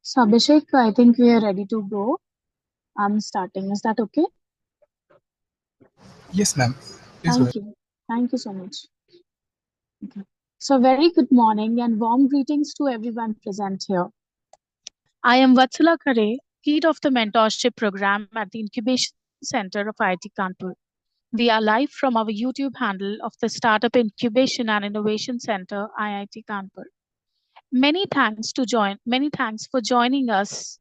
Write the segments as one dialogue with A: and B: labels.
A: So, Abhishek, I think we are ready to go. I'm starting. Is that okay?
B: Yes, ma'am. Please go
A: Thank
B: ahead.
A: you. Thank you so much. Okay. So, very good morning and warm greetings to everyone present here. I am Vatsala Khare, lead of the mentorship program at the Incubation Center of IIT Kanpur. We are live from our YouTube handle of the Startup Incubation and Innovation Center, IIT Kanpur. Many thanks for joining us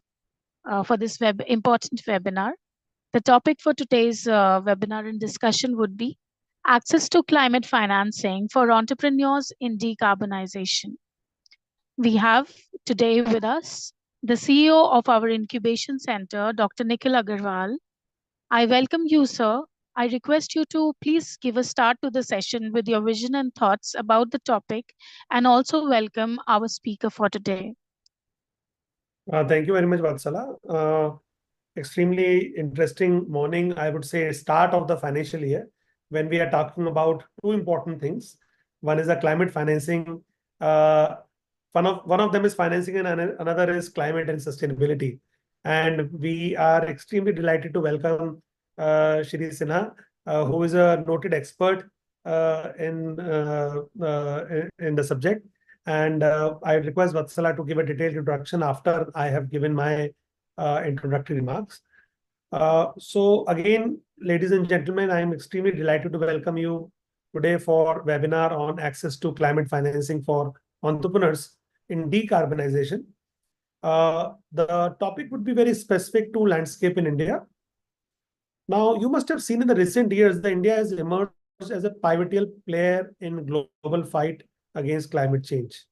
A: for this important webinar. The topic for today's webinar and discussion would be access to climate financing for entrepreneurs in decarbonization. We have today with us the CEO of our incubation center, Dr. Nikhil Agarwal. I welcome you, sir. I request you to please give a start to the session with your vision and thoughts about the topic and also welcome our speaker for today.
C: Thank you very much, Vatsala. Extremely interesting morning, I would say, start of the financial year when we are talking about two important things. One is the climate financing. Uh, one of them is financing, and another is climate and sustainability. And we are extremely delighted to welcome Shri Sinha, who is a noted expert in the subject. And I request Vatsala to give a detailed introduction after I have given my introductory remarks. So again, ladies and gentlemen, I am extremely delighted to welcome you today for webinar on access to climate financing for entrepreneurs in decarbonization. The topic would be very specific to landscape in India. Now, you must have seen in the recent years that India has emerged as a pivotal player in global fight against climate change.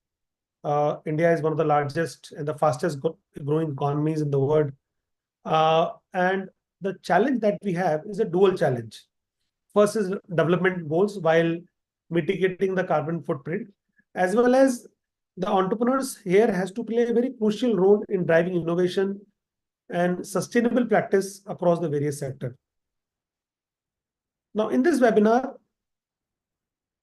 C: India is one of the largest and the fastest growing economies in the world. And the challenge that we have is a dual challenge. First is development goals while mitigating the carbon footprint, as well as the entrepreneurs here has to play a very crucial role in driving innovation and sustainable practice across the various sectors. Now, in this webinar,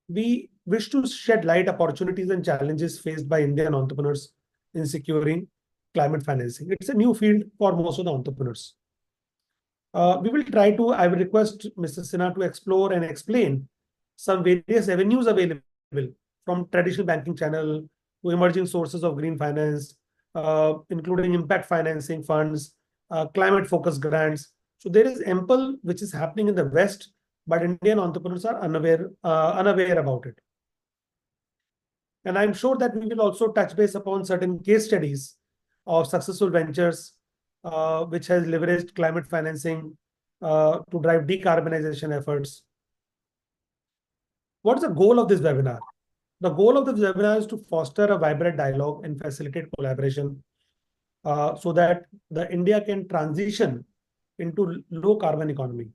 C: we wish to shed light opportunities and challenges faced by Indian entrepreneurs in securing climate financing. It's a new field for most of the entrepreneurs. We will try to, I will request Mr. Sinha to explore and explain some various avenues available from traditional banking channel to emerging sources of green finance, including impact financing funds, climate-focused grants. So there is ample which is happening in the West, but Indian entrepreneurs are unaware about it. And I'm sure that we will also touch base upon certain case studies of successful ventures which has leveraged climate financing to drive decarbonization efforts. What's the goal of this webinar? The goal of this webinar is to foster a vibrant dialogue and facilitate collaboration so that the India can transition into low carbon economy.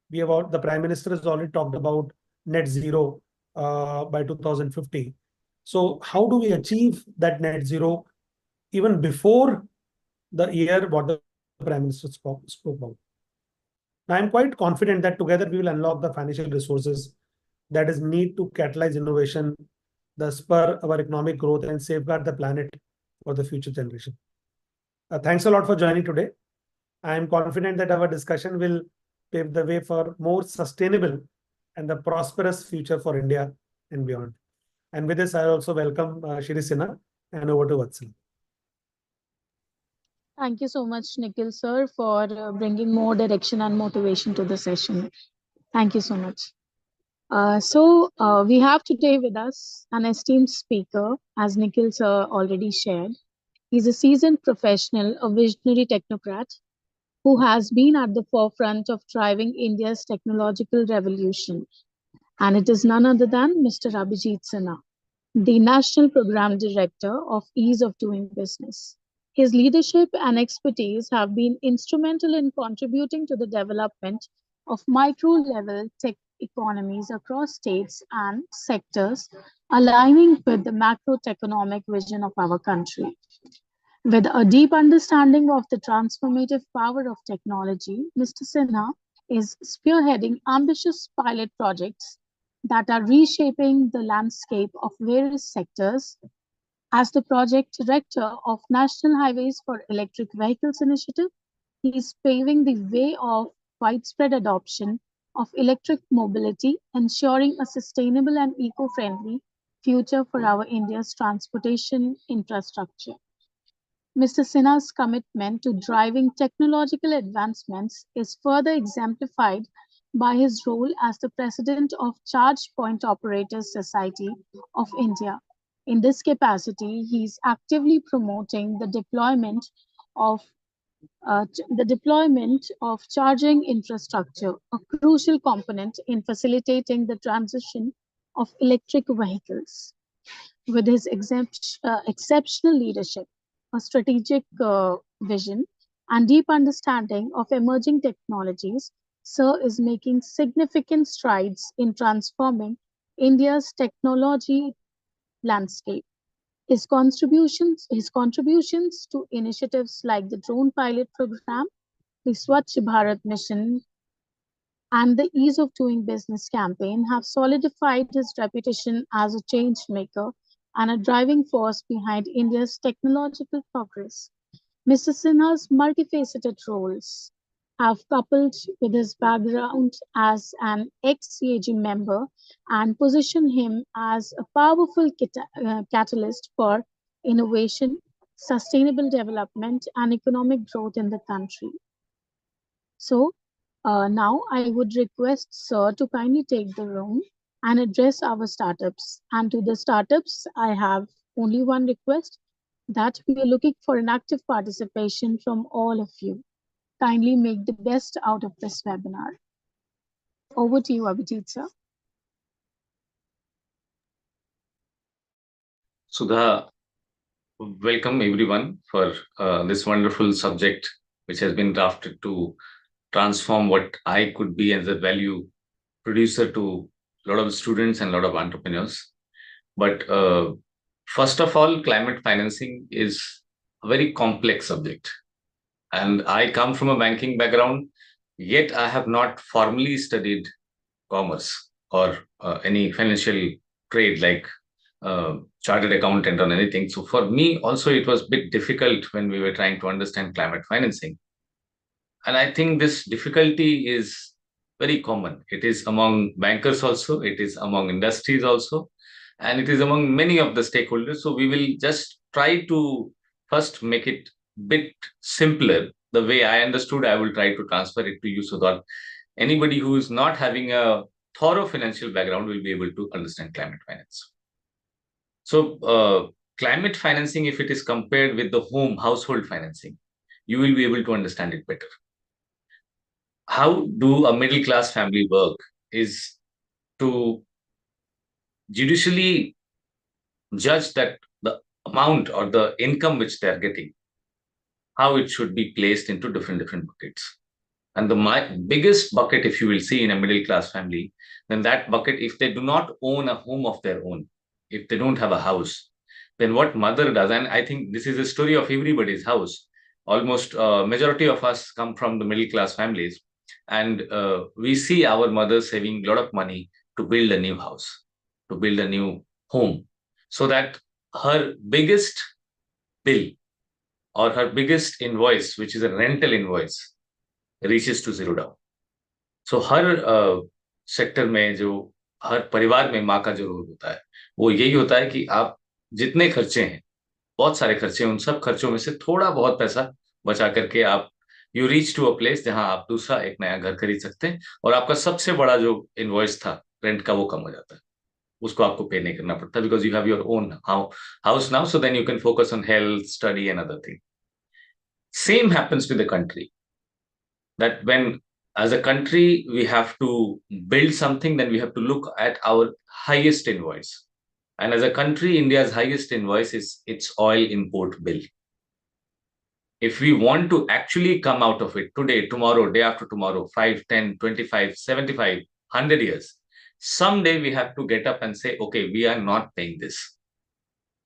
C: The Prime Minister has already talked about net zero by 2050. So how do we achieve that net zero even before the year what the Prime Minister spoke about? Now, I'm quite confident that together we will unlock the financial resources that is need to catalyze innovation, the spur our economic growth and safeguard the planet for the future generation. Thanks a lot for joining today. I am confident that our discussion will pave the way for more sustainable and the prosperous future for India and beyond. And with this, I also welcome Shri Sinha and over to Vatsal.
A: Thank you so much, Nikhil sir, for bringing more direction and motivation to the session. Thank you so much. We have today with us an esteemed speaker, as Nikhil sir already shared. He's a seasoned professional, a visionary technocrat who has been at the forefront of driving India's technological revolution. And it is none other than Mr. Abhijit Sinha, the National Program Director of Ease of Doing Business. His leadership and expertise have been instrumental in contributing to the development of micro-level tech economies across states and sectors, aligning with the macro-economic vision of our country. With a deep understanding of the transformative power of technology, Mr. Sinha is spearheading ambitious pilot projects that are reshaping the landscape of various sectors As the project director of National Highways for Electric Vehicles Initiative, he is paving the way of widespread adoption of electric mobility, ensuring a sustainable and eco-friendly future for our India's transportation infrastructure. Mr. Sinha's commitment to driving technological advancements is further exemplified by his role as the president of Charge Point Operators Society of India. In this capacity, he is actively promoting of the deployment of charging infrastructure, a crucial component in facilitating the transition of electric vehicles. With his exceptional leadership, a strategic vision, and deep understanding of emerging technologies, Sir is making significant strides in transforming India's technology landscape. His contributions to initiatives like the drone pilot program, the Swachh Bharat mission, and the Ease of Doing Business campaign have solidified his reputation as a change maker and a driving force behind India's technological progress. Mr. Sinha's multifaceted roles have coupled with his background as an ex-CAG member and position him as a powerful catalyst for innovation, sustainable development, and economic growth in the country. So, now I would request Sir to kindly take the room and address our startups. And to the startups, I have only one request, that we are looking for an active participation from all of you. Kindly make the best out of this webinar. Over to you, Abhijit sir.
B: Sudha, welcome everyone for this wonderful subject which has been drafted to transform what I could be as a value producer to a lot of students and a lot of entrepreneurs. But first of all, climate financing is a very complex subject. And I come from a banking background, yet I have not formally studied commerce or any financial trade like chartered accountant or anything. So for me also, it was a bit difficult when we were trying to understand climate financing. And I think this difficulty is very common. It is among bankers also, it is among industries also, and it is among many of the stakeholders. So we will just try to first make it bit simpler. The way I understood, I will try to transfer it to you so that anybody who is not having a thorough financial background will be able to understand climate finance. So climate financing, if it is compared with the household financing, you will be able to understand it better. How do a middle class family work is to judicially judge that the amount or the income which they are getting, how it should be placed into different buckets. And the biggest bucket, if you will see in a middle class family, then that bucket, if they do not own a home of their own, if they don't have a house, then what mother does, and I think this is a story of everybody's house. Almost majority of us come from the middle class families, and we see our mothers saving a lot of money to build a new house, to build a new home, so that her biggest bill or her biggest invoice, which is a rental invoice, reaches to zero down. So her sector में जो हर परिवार में माँ का जो role होता है वो यही होता है कि आप जितने खर्चे हैं, बहुत सारे खर्चे हैं, उन सब खर्चों में से थोड़ा बहुत पैसा बचा करके आप you reach to a place जहां आप दूसरा एक नया घर खरीद सकते हैं और आपका सबसे बड़ा जो इनवॉइस था रेंट का वो कम हो जाता है, उसको आपको पे नहीं करना पड़ता because you have your own house now, so then you can focus on health, study and other thing. Same happens with the country, that when as a country we have to build something, then we have to look at our highest invoice. And as a country, India's highest invoice is its oil import bill. If we want to actually come out of it today, tomorrow, day after tomorrow, 5, 10, 25, 75, 100 years, someday we have to get up and say, okay, we are not paying this.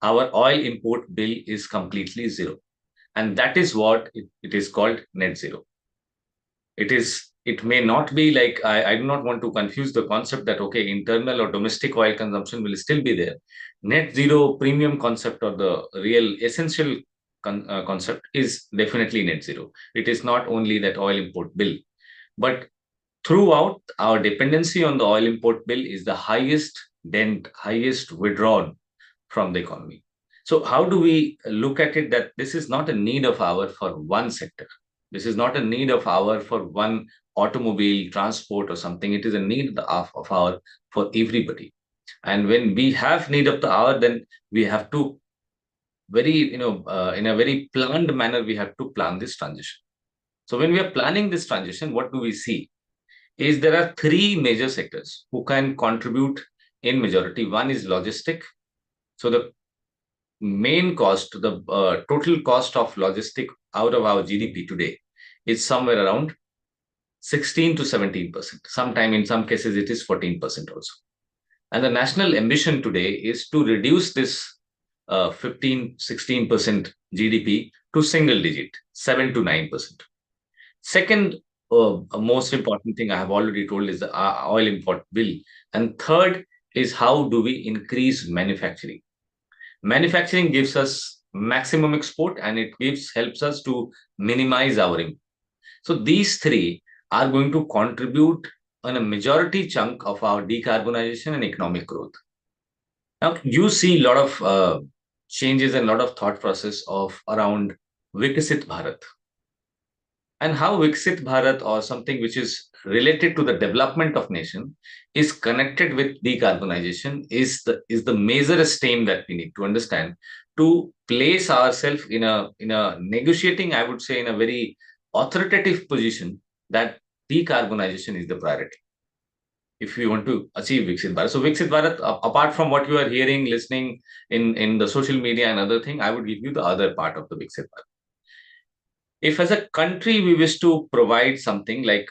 B: Our oil import bill is completely zero. And that is what it is called net zero. It may not be like, I do not want to confuse the concept that, okay, internal or domestic oil consumption will still be there. Net zero premium concept, or the real essential concept, is definitely net zero. It is not only that oil import bill, but throughout, our dependency on the oil import bill is the highest dent, highest withdrawn from the economy. So how do we look at it that this is not a need of our for one sector? This is not a need of our for one automobile, transport, or something. It is a need of our for everybody. And when we have need of the hour, then we have to in a very planned manner, we have to plan this transition. So when we are planning this transition, what do we see? Is there are three major sectors who can contribute in majority. One is logistic. So the main cost, the total cost of logistic out of our GDP today is somewhere around 16 to 17%. Sometime in some cases it is 14% also. And the national ambition today is to reduce this 15, 16% GDP to single digit, 7 to 9%. Second, most important thing I have already told is the oil import bill. And third is how do we increase manufacturing? Manufacturing gives us maximum export, and it helps us to minimize our import. So these three are going to contribute on a majority chunk of our decarbonization and economic growth. Now, you see a lot of changes and a lot of thought process of around Vikasit Bharat. And how Viksit Bharat, or something which is related to the development of nation, is connected with decarbonization is the major stem that we need to understand to place ourselves in a negotiating, I would say, in a very authoritative position that decarbonization is the priority if we want to achieve Viksit Bharat. So Viksit Bharat, apart from what you are hearing, listening in the social media and other thing, I would give you the other part of the Viksit Bharat. If as a country we wish to provide something like,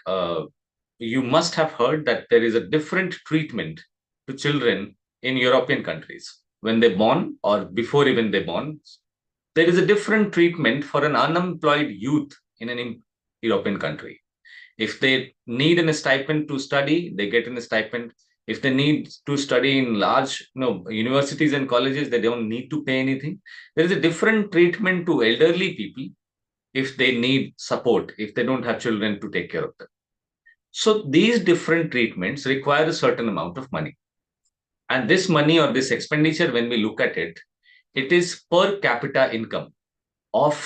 B: you must have heard that there is a different treatment to children in European countries when they born or before even they born. There is a different treatment for an unemployed youth in an European country. If they need a stipend to study, they get a stipend. If they need to study in large universities and colleges, they don't need to pay anything. There is a different treatment to elderly people if they need support, if they don't have children to take care of them. So these different treatments require a certain amount of money. And this money or this expenditure, when we look at it, it is per capita income of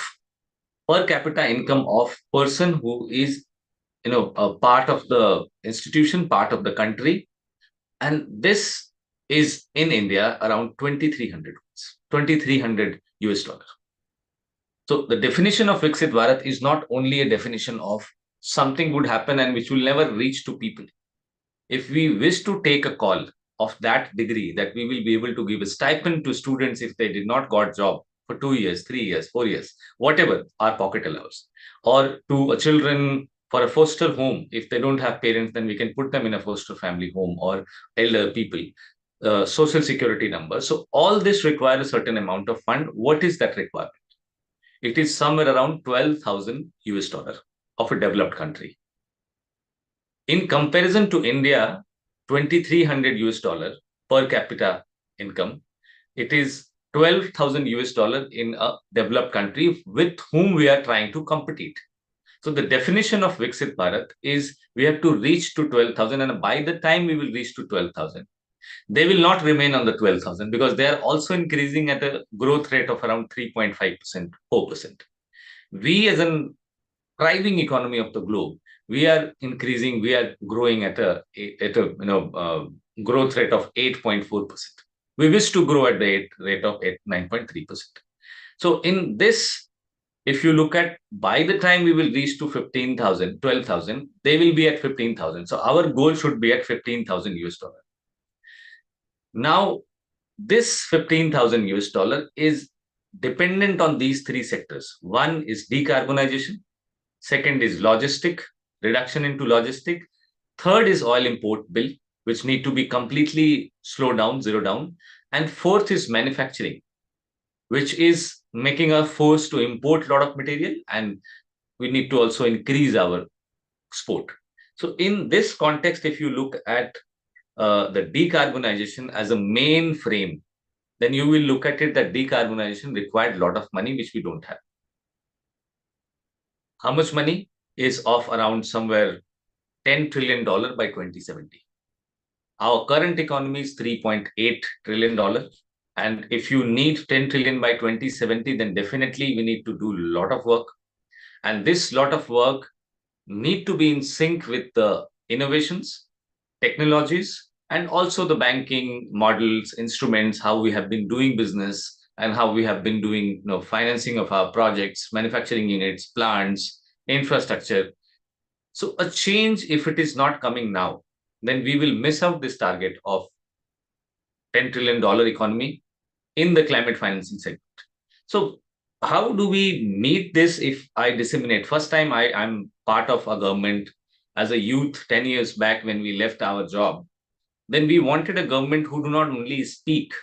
B: person who is a part of the institution, part of the country. And this is in India around 2,300 US dollars. So the definition of Viksit Bharat is not only a definition of something would happen and which will never reach to people. If we wish to take a call of that degree, that we will be able to give a stipend to students if they did not got job for 2 years, 3 years, 4 years, whatever our pocket allows, or to a children for a foster home. If they don't have parents, then we can put them in a foster family home, or elder people, social security number. So all this requires a certain amount of fund. What is that requirement? It is somewhere around 12,000 US dollar of a developed country. In comparison to India, 2,300 US dollar per capita income, it is 12,000 US dollar in a developed country with whom we are trying to compete. So the definition of Viksit Bharat is we have to reach to 12,000, and by the time we will reach to 12,000, they will not remain on the 12,000 because they are also increasing at a growth rate of around 3.5%, 4%. We, as a thriving economy of the globe, we are growing at a growth rate of 8.4%. We wish to grow at the rate of 9.3%. So in this, if you look at, by the time we will reach to 15,000, 12,000, they will be at 15,000. So our goal should be at 15,000 US dollar. Now, this 15,000 US dollar is dependent on these three sectors. One is decarbonization. Second is logistic, reduction into logistic. Third is oil import bill, which need to be completely slowed down, zero down. And fourth is manufacturing, which is making us forced to import a lot of material, and we need to also increase our export. So in this context, if you look at the decarbonization as a main frame, then you will look at it that decarbonization required a lot of money, which we don't have. How much money? Is of around somewhere $10 trillion by 2070. Our current economy is $3.8 trillion. And if you need 10 trillion by 2070, then definitely we need to do a lot of work. And this lot of work need to be in sync with the innovations, technologies, and also the banking models, instruments, how we have been doing business and how we have been doing financing of our projects, manufacturing units, plants, infrastructure. So a change, if it is not coming now, then we will miss out this target of $10 trillion economy in the climate financing segment. So how do we meet this if I disseminate? First time I'm part of a government as a youth 10 years back when we left our job. Then we wanted a government who do not only speak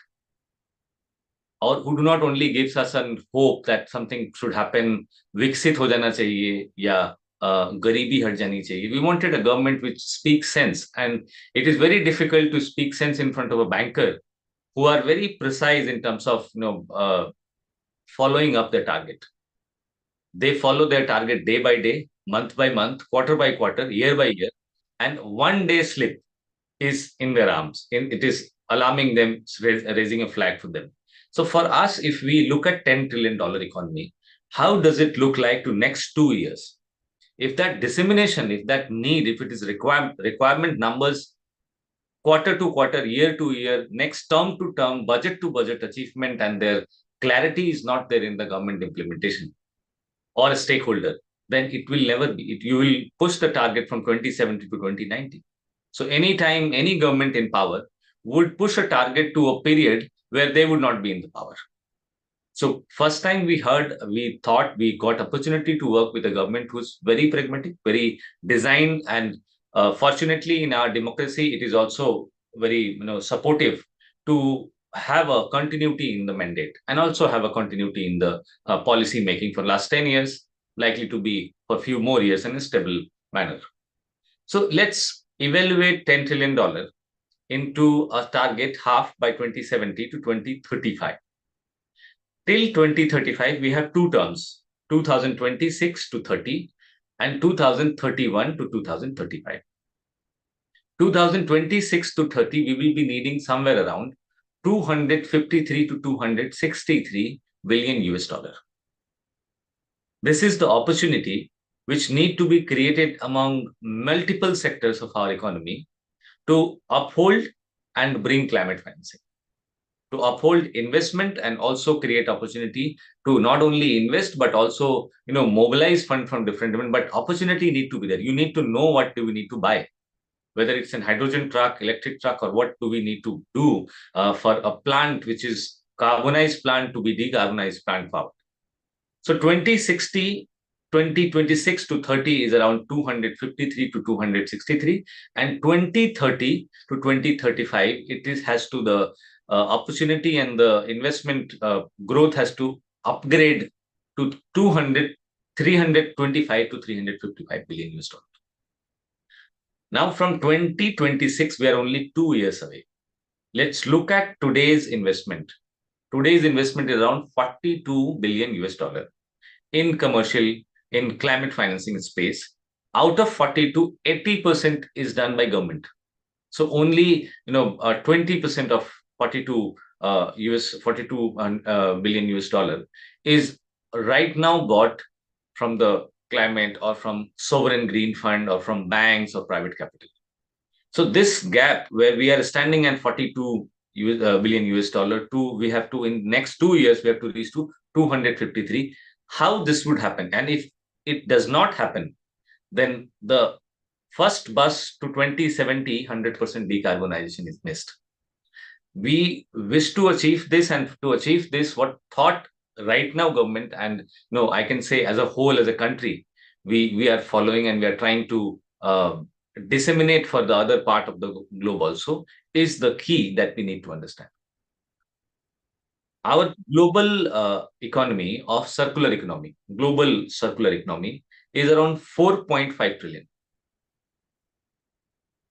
B: or who do not only gives us an hope that something should happen, viksit ho jana chahiye, ya garibi hat jani chahiye. We wanted a government which speaks sense. And it is very difficult to speak sense in front of a banker who are very precise in terms of following up their target. They follow their target day by day, month by month, quarter by quarter, year by year, and one day slip is in their arms. It is alarming them, raising a flag for them. So for us, if we look at $10 trillion economy, how does it look like to next 2 years? If that dissemination, if that need, if it is requirement numbers, quarter to quarter, year to year, next term to term, budget to budget achievement, and their clarity is not there in the government implementation or a stakeholder, then it will never be. You will push the target from 2070 to 2090. So anytime any government in power would push a target to a period where they would not be in the power. So first time we thought we got opportunity to work with a government who's very pragmatic, very designed, and fortunately in our democracy, it is also very supportive to have a continuity in the mandate and also have a continuity in the policy making for last 10 years, likely to be for a few more years in a stable manner. So let's evaluate $10 trillion into a target half by 2070 to 2035. Till 2035, we have two terms, 2026 to 30 and 2031 to 2035. 2026 to 30, we will be needing somewhere around 253 to 263 billion US dollar. This is the opportunity which need to be created among multiple sectors of our economy to uphold and bring climate financing, to uphold investment and also create opportunity to not only invest but also mobilize fund from different, but opportunity need to be there. You need to know what do we need to buy, whether it's an hydrogen truck, electric truck, or what do we need to do for a plant which is carbonized plant to be decarbonized plant power. So 2026 to 30 is around 253 to 263, and 2030 to 2035, has to the opportunity and the investment growth has to upgrade to 325 to 355 billion US dollars. Now from 2026, we are only 2 years away. Let's look at today's investment. Today's investment is around 42 billion US dollar in commercial, in climate financing space. Out of 42, 80% is done by government. So only 20% of 42 billion US dollar is right now got from the climate or from sovereign green fund or from banks or private capital. So this gap where we are standing at 42 billion US dollar, we have to in next 2 years we have to reach to 253. How this would happen, and if it does not happen, then the first bus to 2070 100% decarbonization is missed. We wish to achieve this, and to achieve this, what thought right now government and I can say as a whole, as a country, we are following and we are trying to disseminate for the other part of the globe also, is the key that we need to understand. Our global economy of global circular economy is around 4.5 trillion.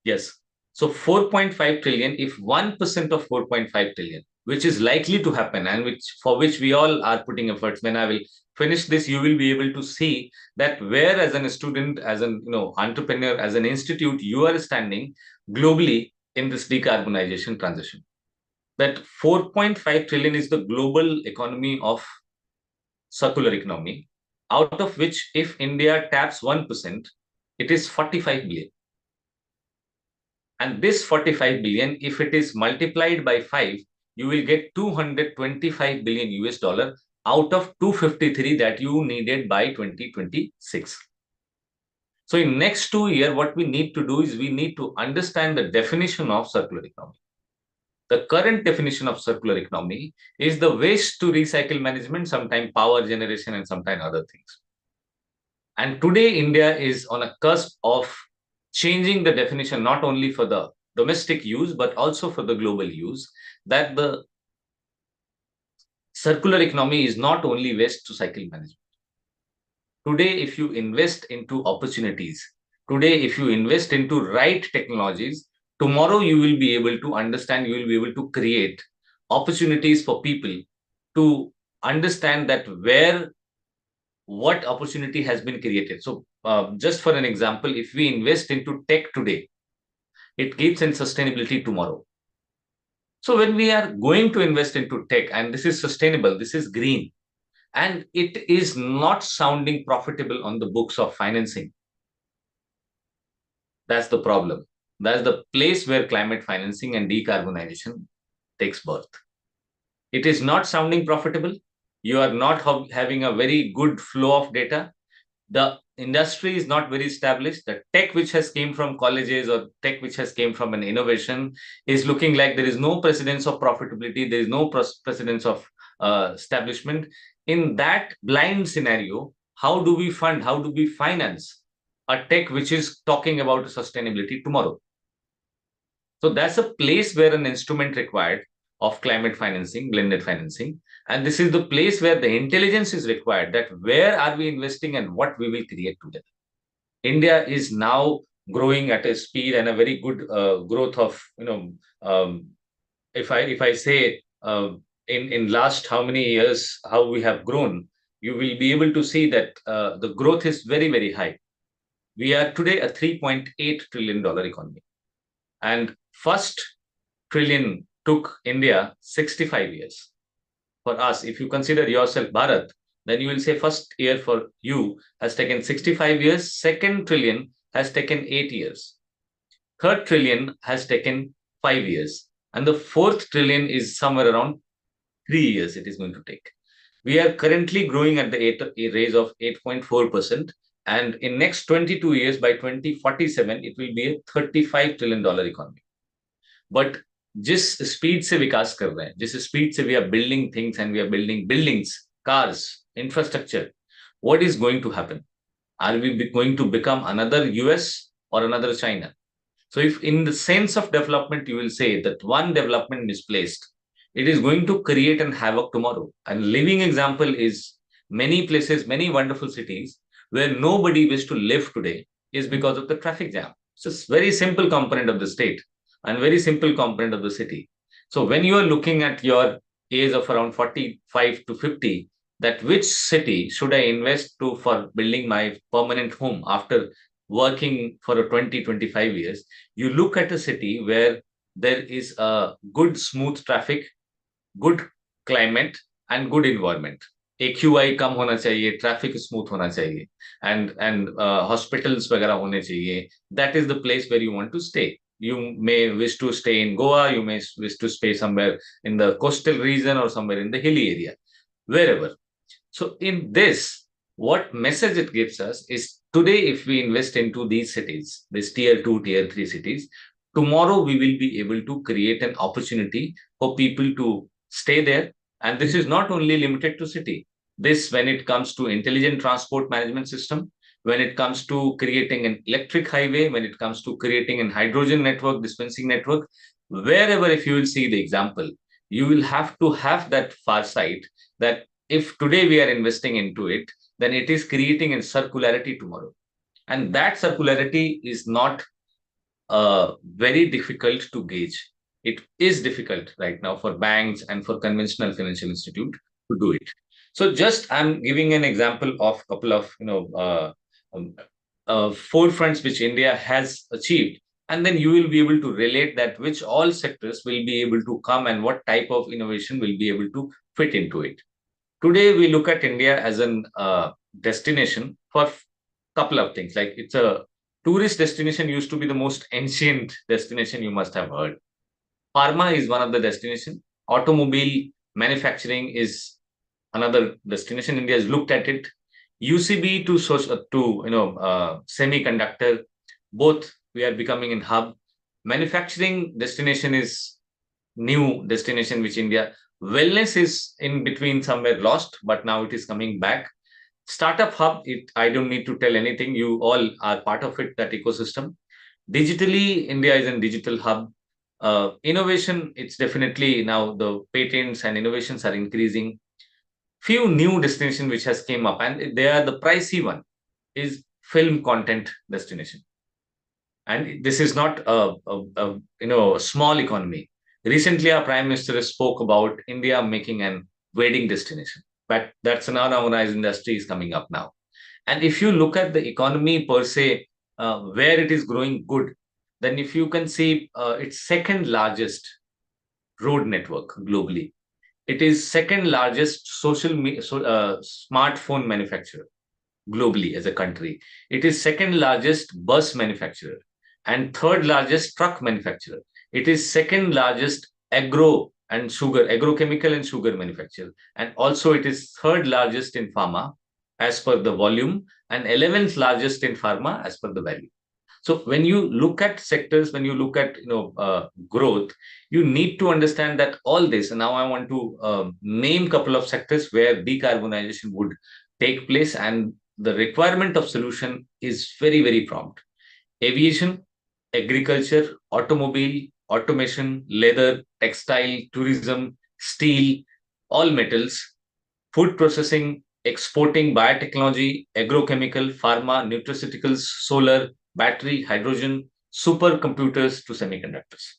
B: Yes. So 4.5 trillion, if 1% of 4.5 trillion, which is likely to happen and for which we all are putting efforts, when I will finish this, you will be able to see that where as a student, as an entrepreneur, as an institute, you are standing globally in this decarbonization transition. That 4.5 trillion is the global economy of circular economy, out of which if India taps 1%, it is 45 billion. And this 45 billion, if it is multiplied by 5, you will get 225 billion US dollar out of 253 that you needed by 2026. So in next 2 years, what we need to do is we need to understand the definition of circular economy. The current definition of circular economy is the waste to recycle management, sometimes power generation and sometimes other things. And today, India is on a cusp of changing the definition, not only for the domestic use, but also for the global use, that the circular economy is not only waste to cycle management. Today, if you invest into opportunities, today, if you invest into right technologies, tomorrow you will be able to understand, you will be able to create opportunities for people to understand that what opportunity has been created. So just for an example, if we invest into tech today, it gives in sustainability tomorrow. So when we are going to invest into tech, and this is sustainable, this is green, and it is not sounding profitable on the books of financing, that's the problem. That's the place where climate financing and decarbonization takes birth. It is not sounding profitable. You are not having a very good flow of data. The industry is not very established. The tech which has came from colleges or tech which has came from an innovation is looking like there is no precedence of profitability. There is no precedence of establishment. In that blind scenario, how do we fund, how do we finance a tech which is talking about sustainability tomorrow? So that's a place where an instrument required of climate financing, blended financing. And this is the place where the intelligence is required, that where are we investing and what we will create together. India is now growing at a speed and a very good growth of, if I say in last how many years, how we have grown, you will be able to see that the growth is very, very high. We are today a $3.8 trillion economy. And first trillion took India 65 years. For us, if you consider yourself Bharat, then you will say first year for you has taken 65 years, second trillion has taken 8 years, third trillion has taken 5 years, and the fourth trillion is somewhere around 3 years it is going to take. We are currently growing at a rate of 8.4%, and in next 22 years, by 2047, it will be a $35 trillion economy. But जिस speed से विकास कर रहे हैं, जिस speed से we are building things and we are building buildings, cars, infrastructure, what is going to happen? Are we going to become another US or another China? So if in the sense of development, you will say that one development misplaced, it is going to create an havoc tomorrow. And living example is many places, many wonderful cities where nobody wishes to live today is because of the traffic jam. It's a very simple component of the state and very simple component of the city. So when you are looking at your age of around 45 to 50, that which city should I invest to for building my permanent home after working for a 20-25 years, you look at a city where there is a good smooth traffic, good climate and good environment. AQI कम होना चाहिए, traffic smooth होना चाहिए, and hospitals वगैरह होने चाहिए. That is the place where you want to stay. You may wish to stay in Goa, you may wish to stay somewhere in the coastal region or somewhere in the hilly area, wherever. So in this, what message it gives us is today, if we invest into these cities, these tier 2, tier 3 cities, tomorrow we will be able to create an opportunity for people to stay there. And this is not only limited to city. This, when it comes to intelligent transport management system, when it comes to creating an electric highway, when it comes to creating an hydrogen network, dispensing network, wherever if you will see the example, you will have to have that far sight that if today we are investing into it, then it is creating a circularity tomorrow. And that circularity is not very difficult to gauge. It is difficult right now for banks and for conventional financial institute to do it. So just I'm giving an example of a couple of um, forefronts which India has achieved, and then you will be able to relate that which all sectors will be able to come and what type of innovation will be able to fit into it. Today we look at India as an destination for couple of things. Like it's a tourist destination, used to be the most ancient destination, you must have heard. Pharma is one of the destination. Automobile manufacturing is another destination. India has looked at it. UCB to semiconductor, both we are becoming in hub. Manufacturing destination is new destination which India. Wellness is in between somewhere lost, but now it is coming back. Startup hub, I don't need to tell anything. You all are part of it, that ecosystem. Digitally, India is a digital hub. Innovation, it's definitely now the patents and innovations are increasing. Few new destination which has came up, and they are the pricey one is film content destination. And this is not a small economy. Recently, our prime minister spoke about India making an wedding destination, but that's an unorganized industry is coming up now. And if you look at the economy per se, where it is growing good, then if you can see its second largest road network globally, it is second largest smartphone manufacturer globally as a country. It is second largest bus manufacturer and third largest truck manufacturer. It is second largest agrochemical and sugar manufacturer. And also it is third largest in pharma as per the volume and 11th largest in pharma as per the value. So when you look at sectors, when you look at growth, you need to understand that all this. And now I want to name a couple of sectors where decarbonization would take place, and the requirement of solution is very, very prompt. Aviation, agriculture, automobile, automation, leather, textile, tourism, steel, all metals, food processing, exporting, biotechnology, agrochemical, pharma, nutraceuticals, solar, battery, hydrogen, supercomputers to semiconductors.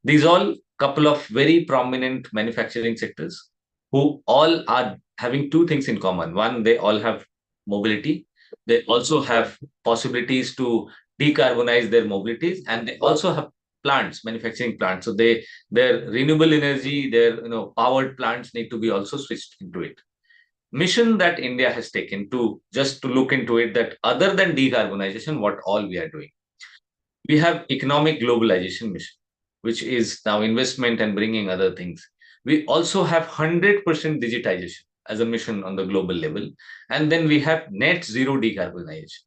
B: These all couple of very prominent manufacturing sectors who all are having two things in common. One, they all have mobility. They also have possibilities to decarbonize their mobilities, and they also have plants, manufacturing plants. So their renewable energy, their powered plants need to be also switched into it. Mission that India has taken to just to look into it, that other than decarbonization, what all we are doing. We have economic globalization mission, which is now investment and bringing other things. We also have 100% digitization as a mission on the global level. And then we have net zero decarbonization.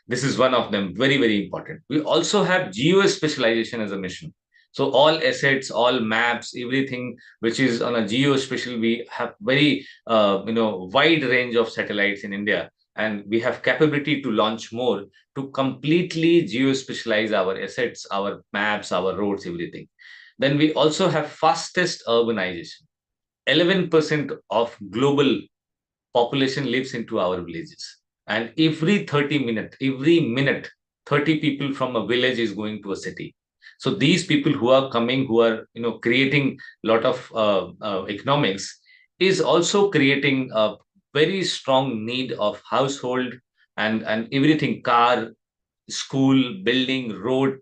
B: This is one of them, very, very important. We also have geo specialization as a mission. So all assets, all maps, everything which is on a geospatial, we have very wide range of satellites in India, and we have capability to launch more to completely geospatialize our assets, our maps, our roads, everything. Then we also have fastest urbanization. 11% of global population lives into our villages, and every minute 30 people from a village is going to a city. So these people who are coming, who are creating a lot of economics, is also creating a very strong need of household and everything, car, school, building, road,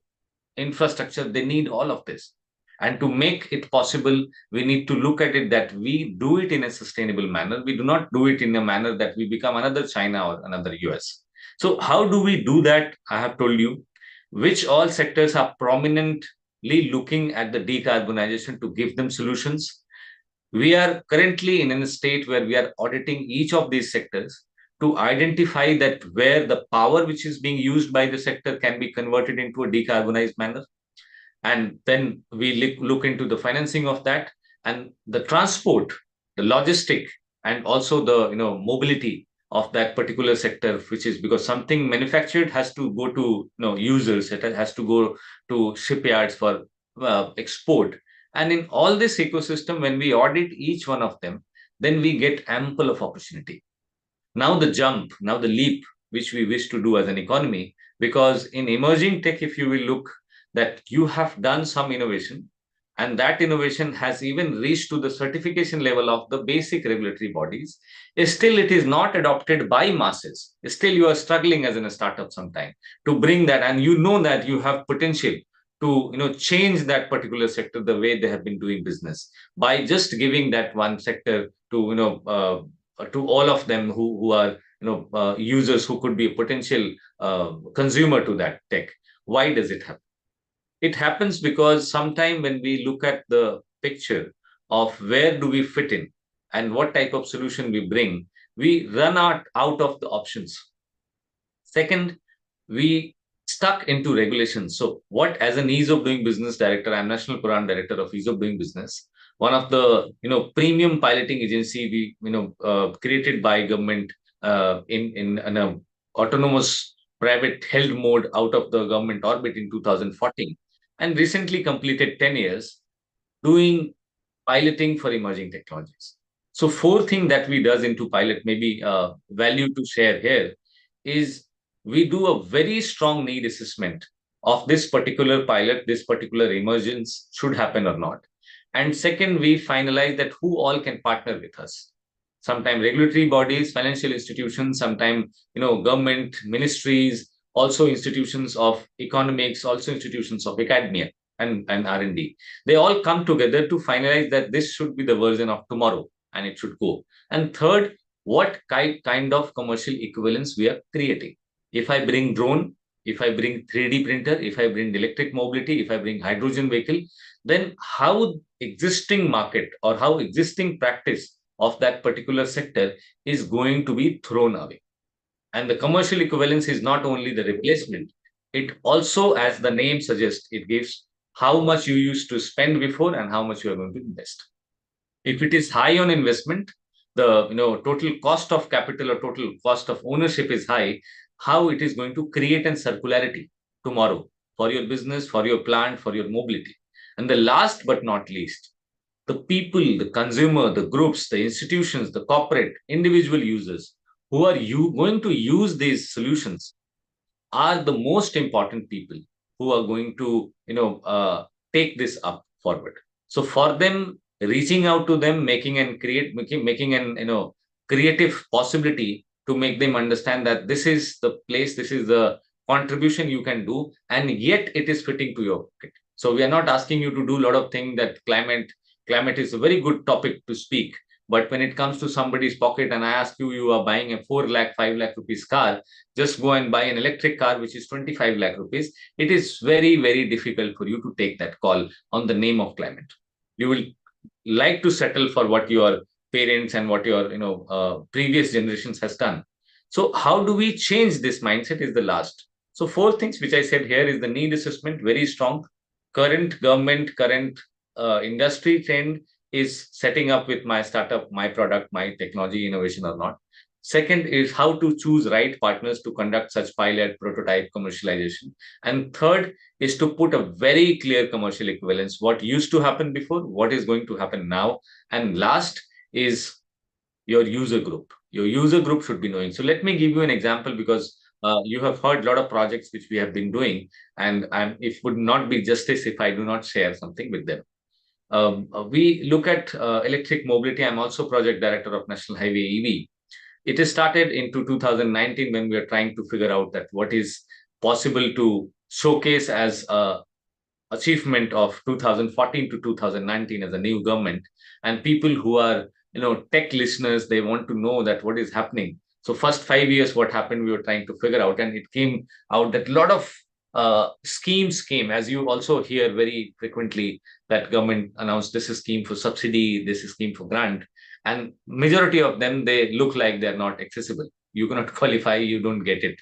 B: infrastructure. They need all of this. And to make it possible, we need to look at it that we do it in a sustainable manner. We do not do it in a manner that we become another China or another US. So how do we do that? I have told you which all sectors are prominently looking at the decarbonization to give them solutions. We are currently in a state where we are auditing each of these sectors to identify that where the power which is being used by the sector can be converted into a decarbonized manner. And then we look into the financing of that, and the transport, the logistic, and also the mobility of that particular sector, which is because something manufactured has to go to users, it has to go to shipyards for export. And in all this ecosystem, when we audit each one of them, then we get ample of opportunity. Now the jump, now the leap which we wish to do as an economy, because in emerging tech, if you will look, that you have done some innovation, and that innovation has even reached to the certification level of the basic regulatory bodies, still it is not adopted by masses. Still you are struggling as in a startup sometime to bring that, and you know that you have potential to change that particular sector the way they have been doing business by just giving that one sector to to all of them who are users who could be a potential consumer to that tech. Why does it happen? It happens because sometime when we look at the picture of where do we fit in and what type of solution we bring, we run out of the options. Second, we stuck into regulations. So what, as an ease of doing business director, I'm National Program Director of Ease of Doing Business, one of the premium piloting agency we created by government in an autonomous private held mode out of the government orbit in 2014, and recently completed 10 years doing piloting for emerging technologies. So four thing that we does into pilot, maybe value to share here, is we do a very strong need assessment of this particular pilot, this particular emergence should happen or not. And second, we finalize that who all can partner with us. Sometimes regulatory bodies, financial institutions, sometimes government, ministries, also institutions of economics, also institutions of academia and R&D. They all come together to finalize that this should be the version of tomorrow and it should go. And third, what kind of commercial equivalence we are creating. If I bring drone, if I bring 3D printer, if I bring electric mobility, if I bring hydrogen vehicle, then how existing market or how existing practice of that particular sector is going to be thrown away. And the commercial equivalence is not only the replacement, it also, as the name suggests, it gives how much you used to spend before and how much you are going to invest. If it is high on investment, the total cost of capital or total cost of ownership is high, how it is going to create a circularity tomorrow for your business, for your plant, for your mobility. And the last but not least, the people, the consumer, the groups, the institutions, the corporate, individual users who are going to use these solutions are the most important people who are going to take this up forward. So for them, reaching out to them, making an creative possibility to make them understand that this is the place, this is the contribution you can do, and yet it is fitting to your pocket. So we are not asking you to do a lot of things that climate is a very good topic to speak, but when it comes to somebody's pocket and I ask you, you are buying a 4 lakh 5 lakh rupees car, just go and buy an electric car which is 25 lakh rupees, it is very, very difficult for you to take that call on the name of climate. You will like to settle for what your parents and what your previous generations has done. So how do we change this mindset is the last. So four things which I said here is the need assessment, very strong. Current government, current industry trend is setting up with my startup, my product, my technology innovation or not. Second is how to choose right partners to conduct such pilot, prototype, commercialization. And third is to put a very clear commercial equivalence, what used to happen before, what is going to happen now. And last is your user group. Your user group should be knowing. So let me give you an example, because you have heard a lot of projects which we have been doing, and it would not be justice if I do not share something with them. We look at electric mobility. I'm also project director of National Highway EV. It is started into 2019 when we are trying to figure out that what is possible to showcase as a achievement of 2014 to 2019 as a new government, and people who are tech listeners, they want to know that what is happening. So first 5 years what happened, we were trying to figure out, and it came out that a lot of schemes came, as you also hear very frequently, that government announced this is scheme for subsidy, this is scheme for grant, and majority of them, they look like they're not accessible. You cannot qualify, you don't get it.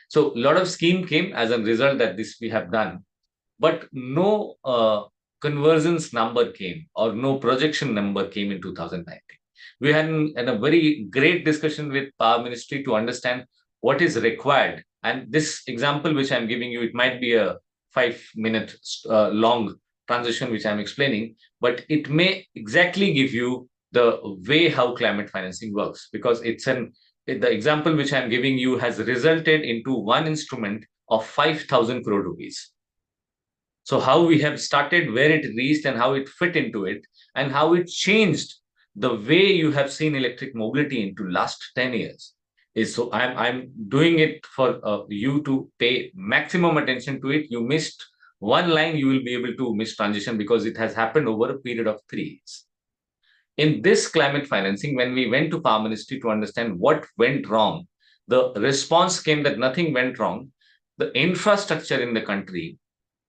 B: So a lot of scheme came as a result that this we have done, but no conversions number came or no projection number came in 2019. We had a very great discussion with Power Ministry to understand what is required. And this example which I'm giving you, it might be a 5 minute long transition which I'm explaining, but it may exactly give you the way how climate financing works, because the example which I'm giving you has resulted into one instrument of 5,000 crore rupees. So how we have started, where it reached, and how it fit into it, and how it changed the way you have seen electric mobility into last 10 years is, so I'm doing it for you to pay maximum attention to it. You missed one line, you will be able to miss transition because it has happened over a period of 3 years. In this climate financing, when we went to Power Ministry to understand what went wrong, the response came that nothing went wrong. The infrastructure in the country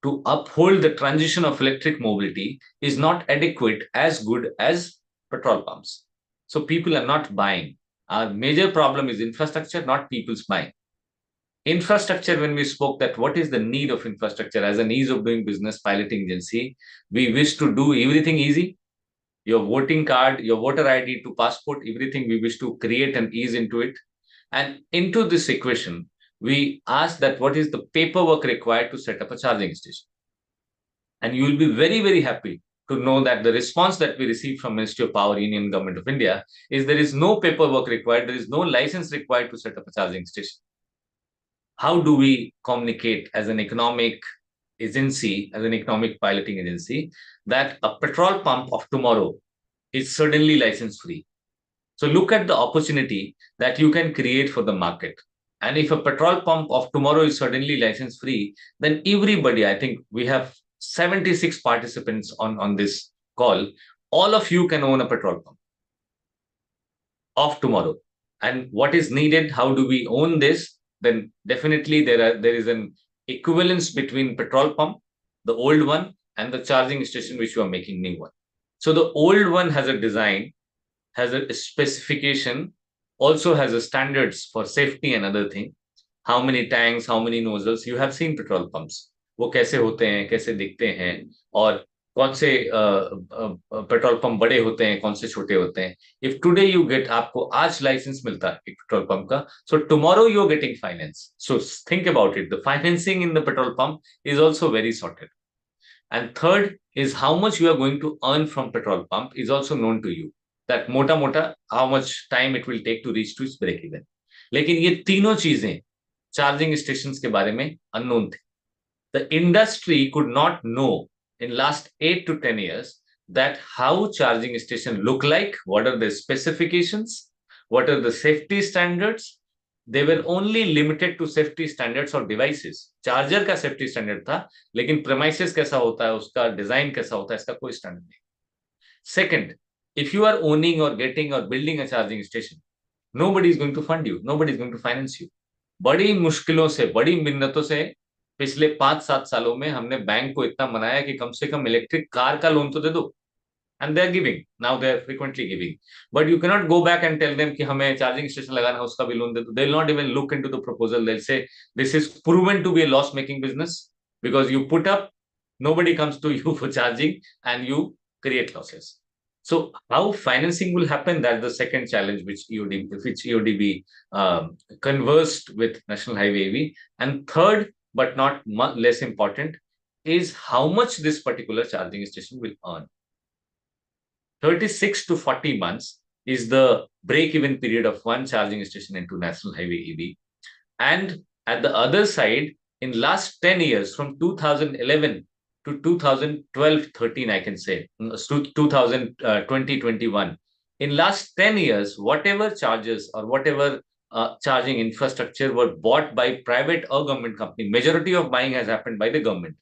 B: to uphold the transition of electric mobility is not adequate as good as petrol pumps. So people are not buying. Our major problem is infrastructure, not people's buying. Infrastructure, when we spoke that what is the need of infrastructure as an ease of doing business piloting agency, we wish to do everything easy. Your voting card, your voter ID to passport, everything we wish to create and ease into it. And into this equation, we ask that what is the paperwork required to set up a charging station. And you will be very, very happy to know that the response that we received from Ministry of Power, Union Government of India, is there is no paperwork required, there is no license required to set up a charging station. How do we communicate as an economic agency, as an economic piloting agency, that a petrol pump of tomorrow is suddenly license free? So look at the opportunity that you can create for the market. And if a petrol pump of tomorrow is suddenly license free, then everybody, I think we have 76 participants on this call, all of you can own a petrol pump of tomorrow. And what is needed, how do we own this? Then definitely there is an equivalence between petrol pump, the old one, and the charging station which you are making new one. So the old one has a design, has a specification, also has a standards for safety and other thing. How many tanks, how many nozzles? You have seen petrol pumps. वो कैसे होते हैं, कैसे दिखते हैं, और कौन से पेट्रोल पंप बड़े होते हैं, कौन से छोटे होते हैं. If today you get, आपको आज लाइसेंस मिलता है एक पेट्रोल पंप का, so tomorrow you are getting finance. So think about it. The financing in the petrol pump is also very sorted. And third is how much you are going to earn from petrol pump is also known to you. That मोटा मोटा how much time it will take to reach to its break even. लेकिन ये तीनों चीजें charging station के बारे में unknown थे. The industry could not know in last 8 to 10 years that how charging station look like, what are the specifications, what are the safety standards. They were only limited to safety standards or devices. Charger का safety standard था, लेकिन premises कैसा होता है, उसका design कैसा होता है, इसका कोई स्टैंडर्ड नहीं. Second, if you are owning or getting or building a charging station, nobody is going to fund you, nobody is going to finance you. बड़ी मुश्किलों से, बड़ी मिन्नतों से पिछले 5-7 सालों में हमने बैंक को इतना मनाया कि कम से कम इलेक्ट्रिक कार का लोन तो दे दो. And they are giving. Now they are frequently giving. But you cannot go back and tell them कि हमें charging station लगाना है, उसका भी लोन दे दो. They will not even look into the proposal. They'll say this is proven to be a loss-making business because you put up, nobody comes to you for charging, and you create losses. So how financing will happen? That's the second challenge which EODB conversed with National Highway AV. And third, but not less important, is how much this particular charging station will earn. 36 to 40 months is the break-even period of one charging station into National Highway EV. And at the other side, in last 10 years, from 2011 to 2012-13, I can say, to 2020-21, in last 10 years, whatever charges or whatever charging infrastructure were bought by private or government company, majority of buying has happened by the government.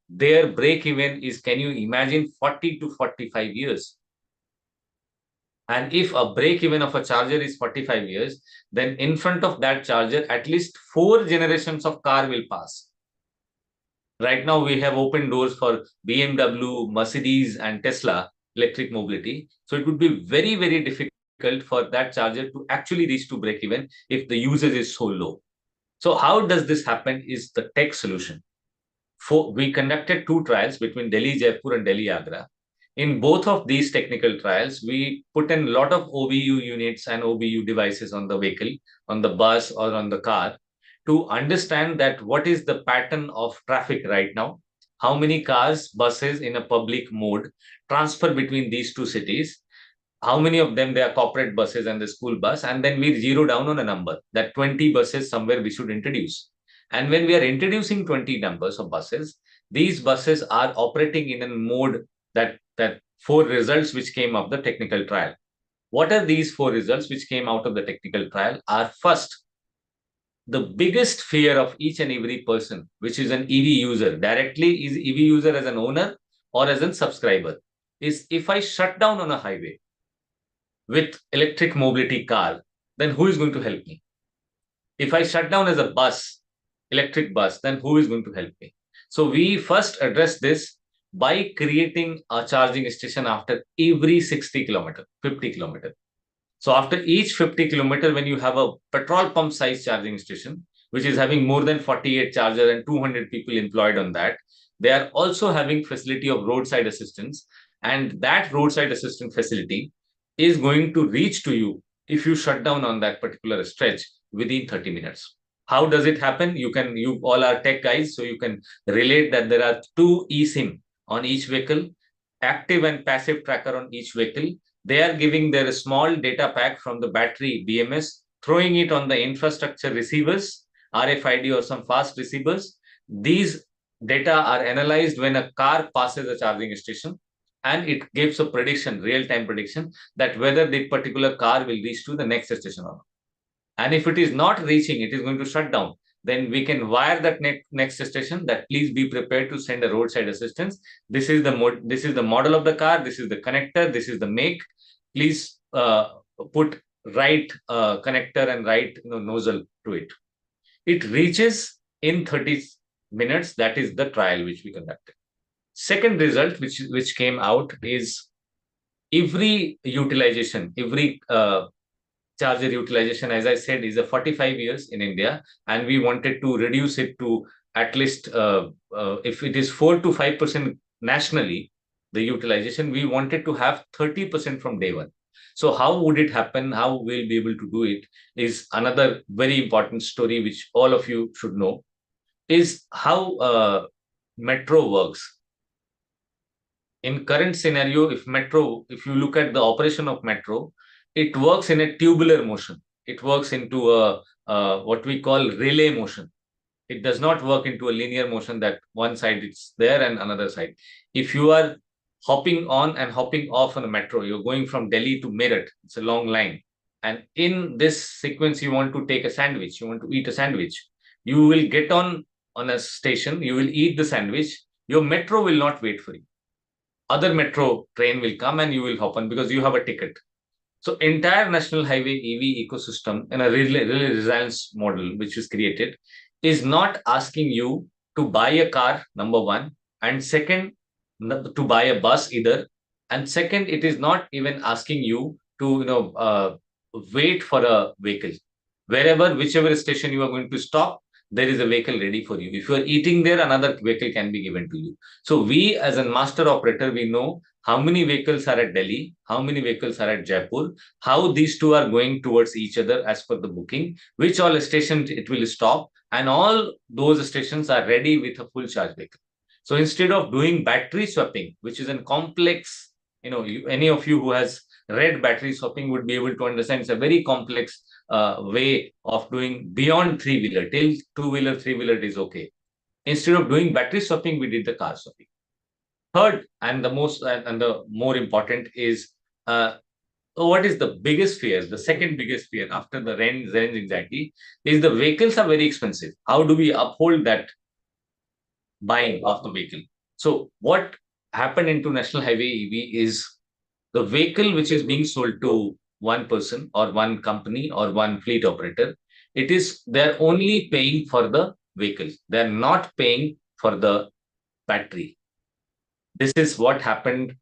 B: Their break-even is, can you imagine, 40 to 45 years. And if a break-even of a charger is 45 years, then in front of that charger, at least 4 generations of car will pass. Right now, we have open doors for BMW, Mercedes, and Tesla electric mobility. So it would be very, very difficult for that charger to actually reach to break-even if the usage is so low. So how does this happen is the tech solution. We conducted 2 trials between Delhi, Jaipur, and Delhi, Agra. In both of these technical trials, we put in a lot of OBU units and OBU devices on the vehicle, on the bus or on the car, to understand that what is the pattern of traffic right now, how many cars, buses in a public mode transfer between these 2 cities, how many of them they are corporate buses and the school bus, and then we zero down on a number that 20 buses somewhere we should introduce. And when we are introducing 20 numbers of buses, these buses are operating in a mode that 4 results which came of the technical trial. What are these 4 results which came out of the technical trial? Are first, the biggest fear of each and every person, which is an EV user, directly is EV user as an owner or as a subscriber, is if I shut down on a highway with electric mobility car, then who is going to help me? If I shut down as a bus, electric bus, then who is going to help me? So we first address this by creating a charging station after every 60 kilometer, 50 kilometer. So after each 50 kilometer, when you have a petrol pump size charging station, which is having more than 48 chargers and 200 people employed on that, they are also having facility of roadside assistance. And that roadside assistance facility is going to reach to you if you shut down on that particular stretch within 30 minutes. How does it happen? You all are tech guys, so you can relate that there are 2 eSIM on each vehicle, active and passive tracker on each vehicle. They are giving their small data pack from the battery BMS, throwing it on the infrastructure receivers, RFID or some fast receivers. These data are analyzed when a car passes a charging station, and it gives a prediction, real-time prediction, that whether the particular car will reach to the next station or not. And if it is not reaching, it is going to shut down. Then we can wire that next station that please be prepared to send a roadside assistance. This is the model of the car. This is the connector. This is the make. Please put right connector and right nozzle to it. It reaches in 30 minutes. That is the trial which we conducted. Second result which came out is every utilization, every charger utilization, as I said, is a 45 years in India, and we wanted to reduce it to at least, if it is 4 to 5% nationally, the utilization, we wanted to have 30% from day one. So how would it happen? How we'll be able to do it is another very important story, which all of you should know, is how metro works. In current scenario, if you look at the operation of metro, it works in a tubular motion. It works into a what we call relay motion. It does not work into a linear motion that one side it's there and another side. If you are hopping on and hopping off on a metro, you're going from Delhi to Meerut. It's a long line. And in this sequence, you want to take a sandwich. You want to eat a sandwich. You will get on a station. You will eat the sandwich. Your metro will not wait for you. Other metro train will come and you will hop on because you have a ticket. So entire national highway EV ecosystem in a really resilience model which is created is not asking you to buy a car, number one, and second, to buy a bus either, and second, it is not even asking you to wait for a vehicle. Whichever station you are going to stop, there is a vehicle ready for you. If you are eating there, another vehicle can be given to you. So we, as a master operator, we know how many vehicles are at Delhi, how many vehicles are at Jaipur, how these two are going towards each other as per the booking, which all stations it will stop, and all those stations are ready with a full charge vehicle. So instead of doing battery swapping, which is a complex, any of you who has read battery swapping would be able to understand it's a very complex way of doing beyond three-wheeler. Till two-wheeler, three-wheeler is okay. Instead of doing battery swapping, we did the car swapping. Third, and the more important is what is the biggest fear? The second biggest fear after the range anxiety is the vehicles are very expensive. How do we uphold that buying of the vehicle? So what happened into National Highway EV is the vehicle which is being sold to one person or one company or one fleet operator, they're only paying for the vehicle. They're not paying for the battery. This is what happened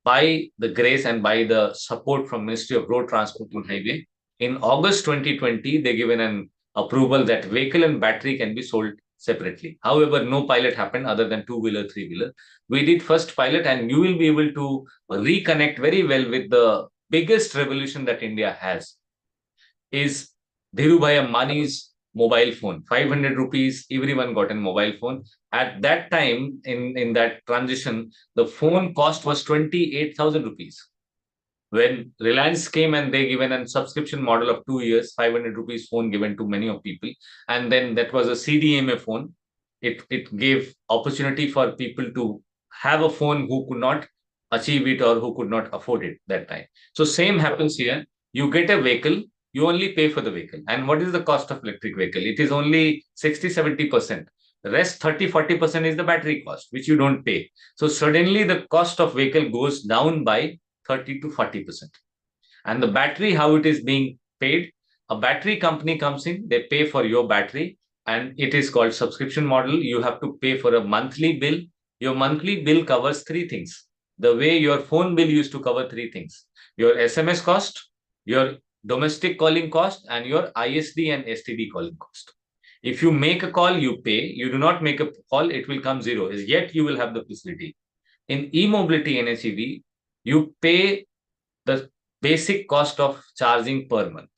B: by the grace and by the support from Ministry of Road Transport and Highway. In August 2020, they given an approval that vehicle and battery can be sold separately. However, no pilot happened other than two-wheeler, three-wheeler. We did first pilot, and you will be able to reconnect very well with the biggest revolution that India has is Dhirubhai Ambani's mobile phone. 500 rupees, everyone got a mobile phone. At that time, in that transition, the phone cost was 28,000 rupees. When Reliance came and they given a subscription model of 2 years, 500 rupees phone given to many of people. And then that was a CDMA phone. It gave opportunity for people to have a phone who could not achieve it or who could not afford it that time. So same happens here. You get a vehicle, you only pay for the vehicle. And what is the cost of electric vehicle? It is only 60-70%. The rest 30-40% is the battery cost, which you don't pay. So suddenly the cost of vehicle goes down by 30 to 40%. And the battery, how it is being paid, a battery company comes in, they pay for your battery, and it is called subscription model. You have to pay for a monthly bill. Your monthly bill covers three things. The way your phone bill used to cover three things: your SMS cost, your domestic calling cost, and your ISD and STD calling cost. If you make a call, you pay. You do not make a call, it will come zero. Yet you will have the facility. In e-mobility and HEV, you pay the basic cost of charging per month.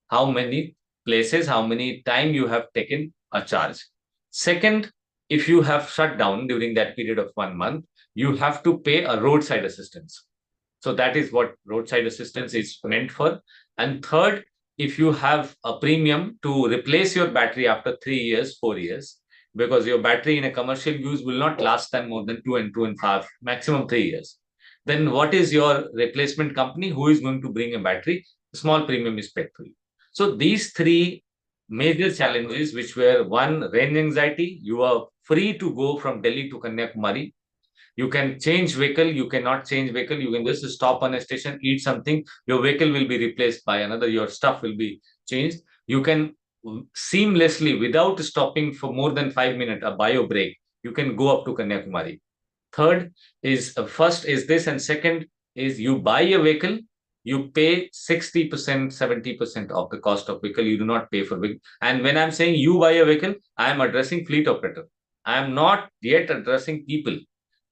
B: How many places, how many time you have taken a charge. Second, if you have shut down during that period of 1 month, you have to pay a roadside assistance. So that is what roadside assistance is meant for. And third, if you have a premium to replace your battery after 3 years, 4 years, because your battery in a commercial use will not last them more than 2 and 2.5, maximum 3 years. Then what is your replacement company who is going to bring a battery? A small premium is paid for you. So these three major challenges, which were one, range anxiety, you are free to go from Delhi to Kanyakumari. You can change vehicle, you cannot change vehicle, you can just stop on a station, eat something, your vehicle will be replaced by another, your stuff will be changed. You can seamlessly, without stopping for more than 5 minutes, a bio break, you can go up to Kanyakumari. Third is first is this, and second is you buy a vehicle, you pay 60%, 70% of the cost of vehicle. You do not pay for vehicle. And when I'm saying you buy a vehicle, I am addressing fleet operator. I am not yet addressing people.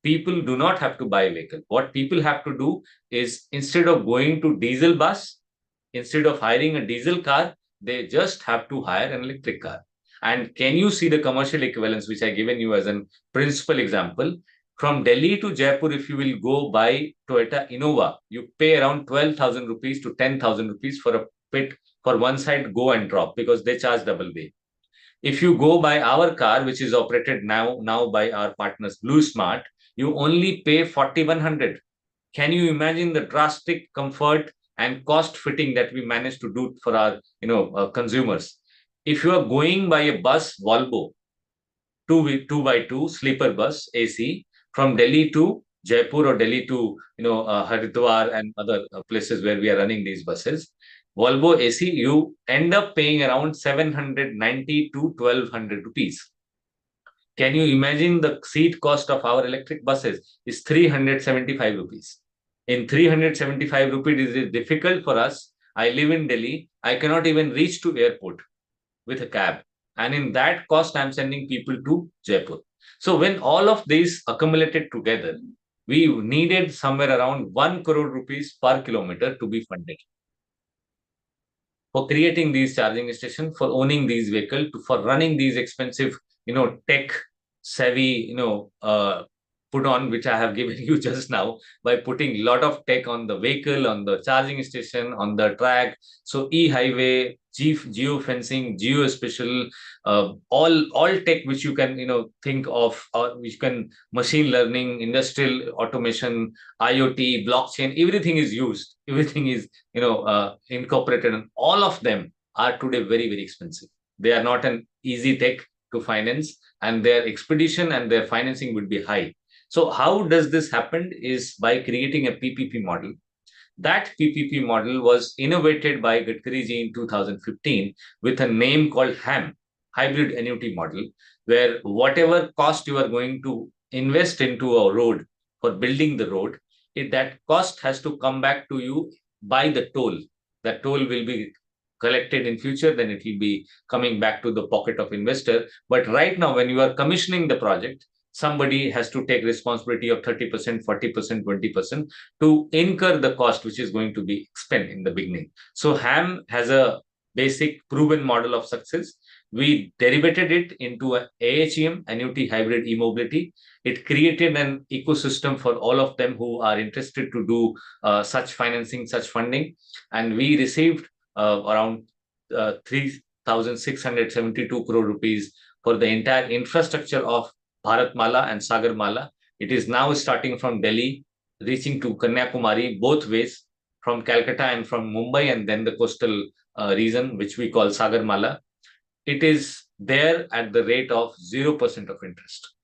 B: People do not have to buy a vehicle. What people have to do is, instead of going to diesel bus, instead of hiring a diesel car, they just have to hire an electric car. And can you see the commercial equivalence, which I given you as a principal example? From Delhi to Jaipur, if you will go by Toyota Innova, you pay around 12,000 rupees to 10,000 rupees for a pit for one side go and drop, because they charge double way. If you go by our car, which is operated now by our partners Blue Smart, you only pay 4,100. Can you imagine the drastic comfort and cost fitting that we managed to do for our consumers? If you are going by a bus, Volvo, two by two sleeper bus AC from Delhi to Jaipur or Delhi to Haridwar and other places where we are running these buses, Volvo AC, you end up paying around 790 to 1,200 rupees. Can you imagine the seat cost of our electric buses is 375 rupees. In 375 rupees, it is difficult for us. I live in Delhi. I cannot even reach to airport with a cab. And in that cost, I'm sending people to Jaipur. So when all of these accumulated together, we needed somewhere around 1 crore rupees per kilometer to be funded for creating these charging stations, for owning these vehicles, for running these expensive, tech savvy, put on, which I have given you just now, by putting a lot of tech on the vehicle, on the charging station, on the track. So e-highway, geo-fencing, geo-spatial, all tech which you can, think of, or which can machine learning, industrial automation, IoT, blockchain, everything is used. Everything is, incorporated, and all of them are today very, very expensive. They are not an easy tech to finance, and their expedition and their financing would be high. So how does this happen is by creating a PPP model. That PPP model was innovated by Gadkari ji in 2015 with a name called HAM, hybrid annuity model, where whatever cost you are going to invest into a road for building the road, that cost has to come back to you by the toll. That toll will be collected in future, then it will be coming back to the pocket of investor. But right now, when you are commissioning the project, somebody has to take responsibility of 30%, 40%, 20% to incur the cost which is going to be spent in the beginning. So HAM has a basic proven model of success. We derivated it into an AHEM, annuity hybrid e-mobility. It created an ecosystem for all of them who are interested to do such financing, such funding. And we received around 3,672 crore rupees for the entire infrastructure of Bharatmala and Sagarmala. It is now starting from Delhi, reaching to Kanyakumari, both ways, from Calcutta and from Mumbai, and then the coastal region, which we call Sagarmala. It is there at the rate of 0% of interest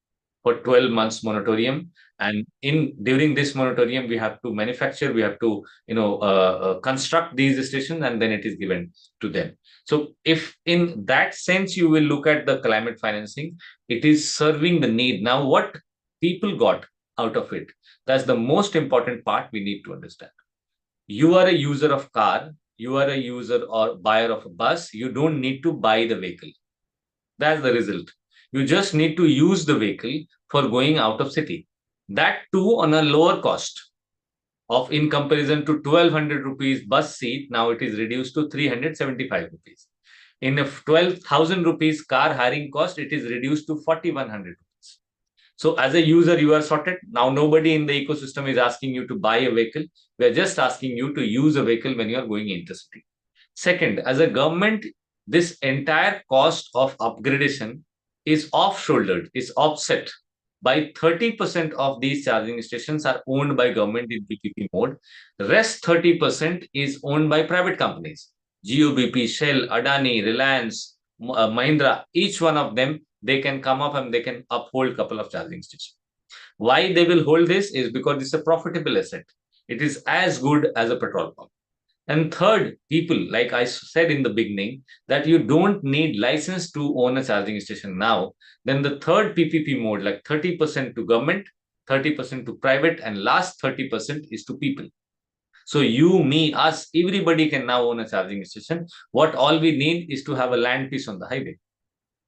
B: for 12 months moratorium. And during this moratorium, we have to manufacture, we have to construct these stations, and then it is given to them. So if in that sense you will look at the climate financing, it is serving the need. Now what people got out of it, that's the most important part we need to understand. You are a user of car, you are a user or buyer of a bus, you don't need to buy the vehicle. That's the result. You just need to use the vehicle for going out of city. That too on a lower cost of, in comparison to 1200 rupees bus seat, now it is reduced to 375 rupees. In a 12,000 rupees car hiring cost, it is reduced to 4100 rupees. So as a user, you are sorted. Now nobody in the ecosystem is asking you to buy a vehicle. We are just asking you to use a vehicle when you are going intercity. Second, as a government, this entire cost of upgradation is off-shouldered, is offset by 30% of these charging stations are owned by government in PPP mode. The rest 30% is owned by private companies. GUBP, Shell, Adani, Reliance, Mahindra, each one of them, they can come up and they can uphold a couple of charging stations. Why they will hold this is because it's a profitable asset. It is as good as a petrol pump. And third, people, like I said in the beginning, that you don't need license to own a charging station now. Then the third PPP mode, like 30% to government, 30% to private, and last 30% is to people. So you, me, us, everybody can now own a charging station. What all we need is to have a land piece on the highway,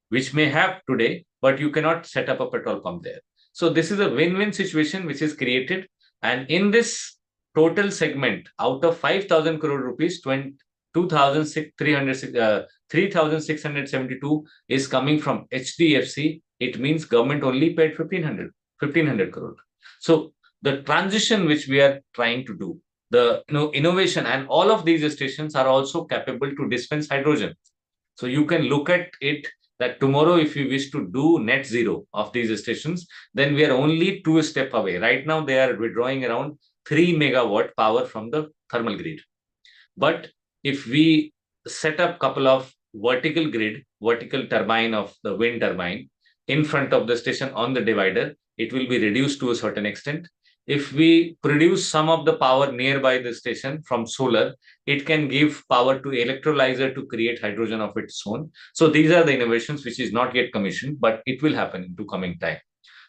B: which may have today, but you cannot set up a petrol pump there. So this is a win-win situation which is created. And in this total segment, out of 5,000 crore rupees, 3,672 is coming from HDFC. It means government only paid 1,500 crore. So the transition which we are trying to do, the innovation, and all of these stations are also capable to dispense hydrogen. So you can look at it that tomorrow, if you wish to do net zero of these stations, then we are only 2 steps away. Right now, they are withdrawing around 3 megawatt power from the thermal grid. But if we set up a couple of vertical turbine of the wind turbine in front of the station on the divider, it will be reduced to a certain extent. If we produce some of the power nearby the station from solar, it can give power to electrolyzer to create hydrogen of its own. So these are the innovations which is not yet commissioned, but it will happen into coming time.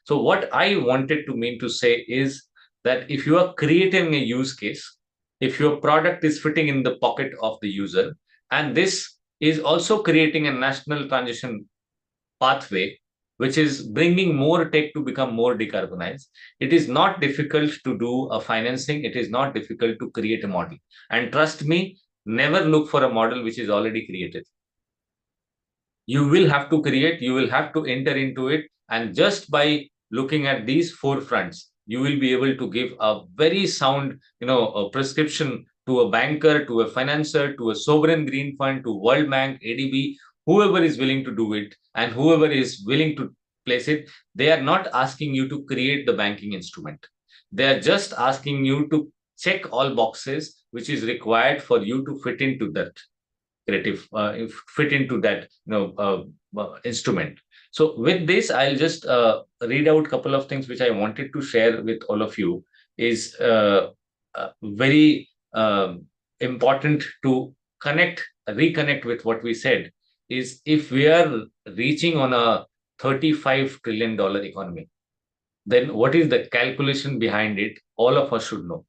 B: So what I wanted to mean to say is that if you are creating a use case, if your product is fitting in the pocket of the user, and this is also creating a national transition pathway, which is bringing more tech to become more decarbonized. It is not difficult to do a financing. It is not difficult to create a model. And trust me, never look for a model which is already created. You will have to create, you will have to enter into it. And just by looking at these four fronts, you will be able to give a very sound, a prescription to a banker, to a financier, to a sovereign green fund, to World Bank, ADB, whoever is willing to do it and whoever is willing to place it. They are not asking you to create the banking instrument. They are just asking you to check all boxes which is required for you to fit into that fit into that instrument. So with this, I'll just read out a couple of things which I wanted to share with all of you. Is very important to reconnect with what we said. Is if we are reaching on a $35 trillion economy, then what is the calculation behind it? All of us should know.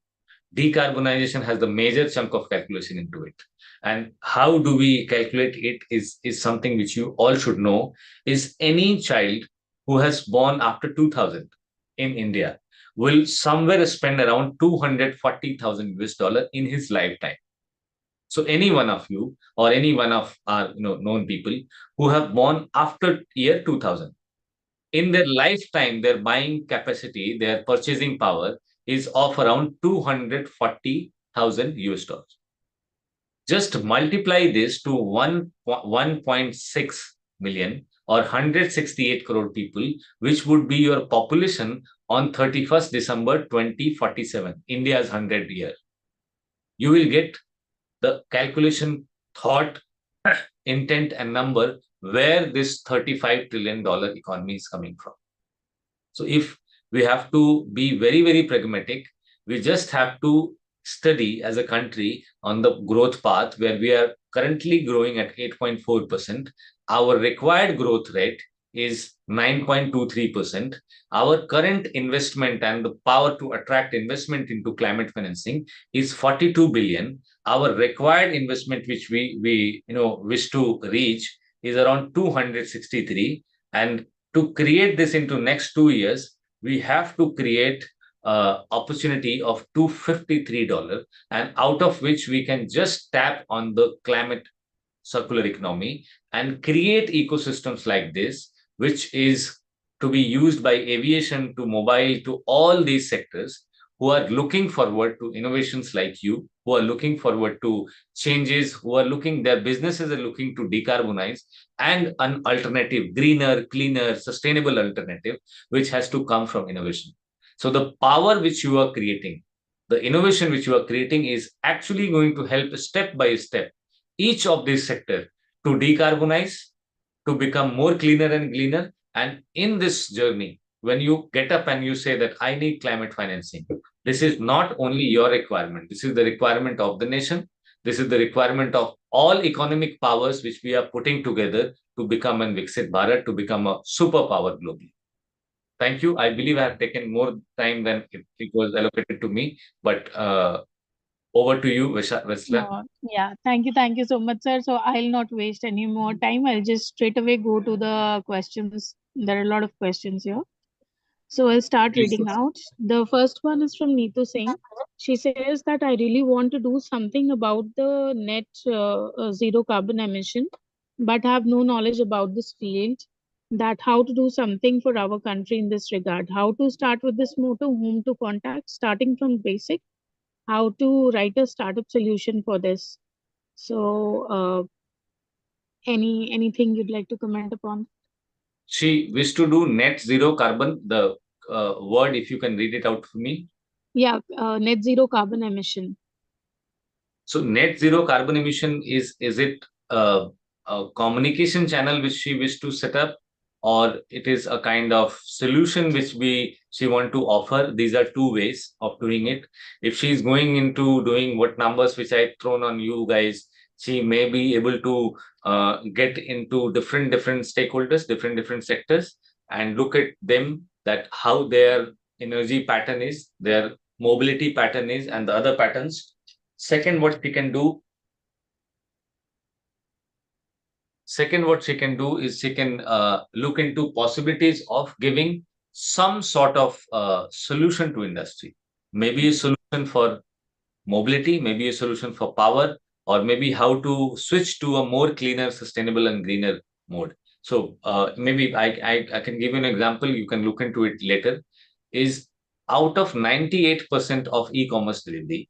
B: Decarbonization has the major chunk of calculation into it. And how do we calculate it is something which you all should know. Is any child who has born after 2000 in India will somewhere spend around 240,000 US dollar in his lifetime. So any one of you or any one of our known people who have born after year 2000, in their lifetime, their buying capacity, their purchasing power is of around 240,000 US dollars. Just multiply this to 1.6 million or 168 crore people, which would be your population on 31st December 2047, India's 100th year. You will get the calculation, thought, intent, and number where this $35 trillion economy is coming from. So if we have to be very, very pragmatic, we just have to study as a country on the growth path where we are currently growing at 8.4%. Our required growth rate is 9.23%. Our current investment and the power to attract investment into climate financing is 42 billion. Our required investment, which we wish to reach, is around 263. And to create this into next 2 years, we have to create opportunity of $253, and out of which we can just tap on the climate circular economy and create ecosystems like this, which is to be used by aviation to mobile to all these sectors who are looking forward to innovations like you, who are looking forward to changes, who are looking, their businesses are looking to decarbonize, and an alternative, greener, cleaner, sustainable alternative, which has to come from innovation. So the power which you are creating, the innovation which you are creating is actually going to help step by step each of these sectors to decarbonize, to become more cleaner and greener. And in this journey, when you get up and you say that I need climate financing, this is not only your requirement, this is the requirement of the nation. This is the requirement of all economic powers which we are putting together to become an Viksit Bharat, to become a superpower globally. Thank you. I believe I have taken more time than it was allocated to me, but over to you, Vesla.
A: Yeah, thank you so much, sir. So I'll not waste any more time. I'll just straight away go to the questions. There are a lot of questions here. So I'll start
B: Please.
A: reading out. The first one is from Neetu Singh. She says that I really want to do something about the net zero carbon emission, but have no knowledge about this field. That how to do something for our country in this regard. How to start with this motto, whom to contact, starting from basic, how to write a startup solution for this. So, anything you'd like to comment upon?
B: She wished to do net zero carbon. The word, if you can read it out for me.
A: Yeah, net zero carbon emission.
B: So net zero carbon emission is it a communication channel which she wished to set up, or it is a kind of solution which she want to offer? These are two ways of doing it. If she is going into doing what numbers which I thrown on you guys, she may be able to get into different stakeholders, different sectors, and look at them, that how their energy pattern is, their mobility pattern is, and the other patterns. Second, what she can do is she can look into possibilities of giving some sort of solution to industry. Maybe a solution for mobility, maybe a solution for power, or maybe how to switch to a more cleaner, sustainable, and greener mode. So maybe I can give you an example. You can look into it later. Is out of 98% of e-commerce delivery,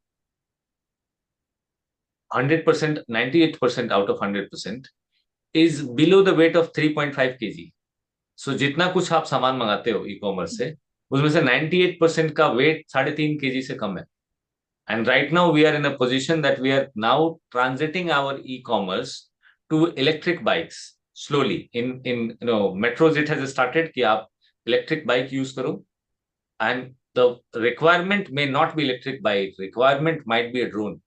B: 100%, 98% out of 100% is below the weight of 3.5 kg. So जितना कुछ आप सामान मंगाते हो e-commerce से, उसमें से 98% का वेट 3.5 kg से कम है. And right now we are in a position that we are now transiting our e-commerce to electric bikes slowly. In metros it has started कि आप electric bike use करो, and the requirement may not be electric bike, requirement might be a drone.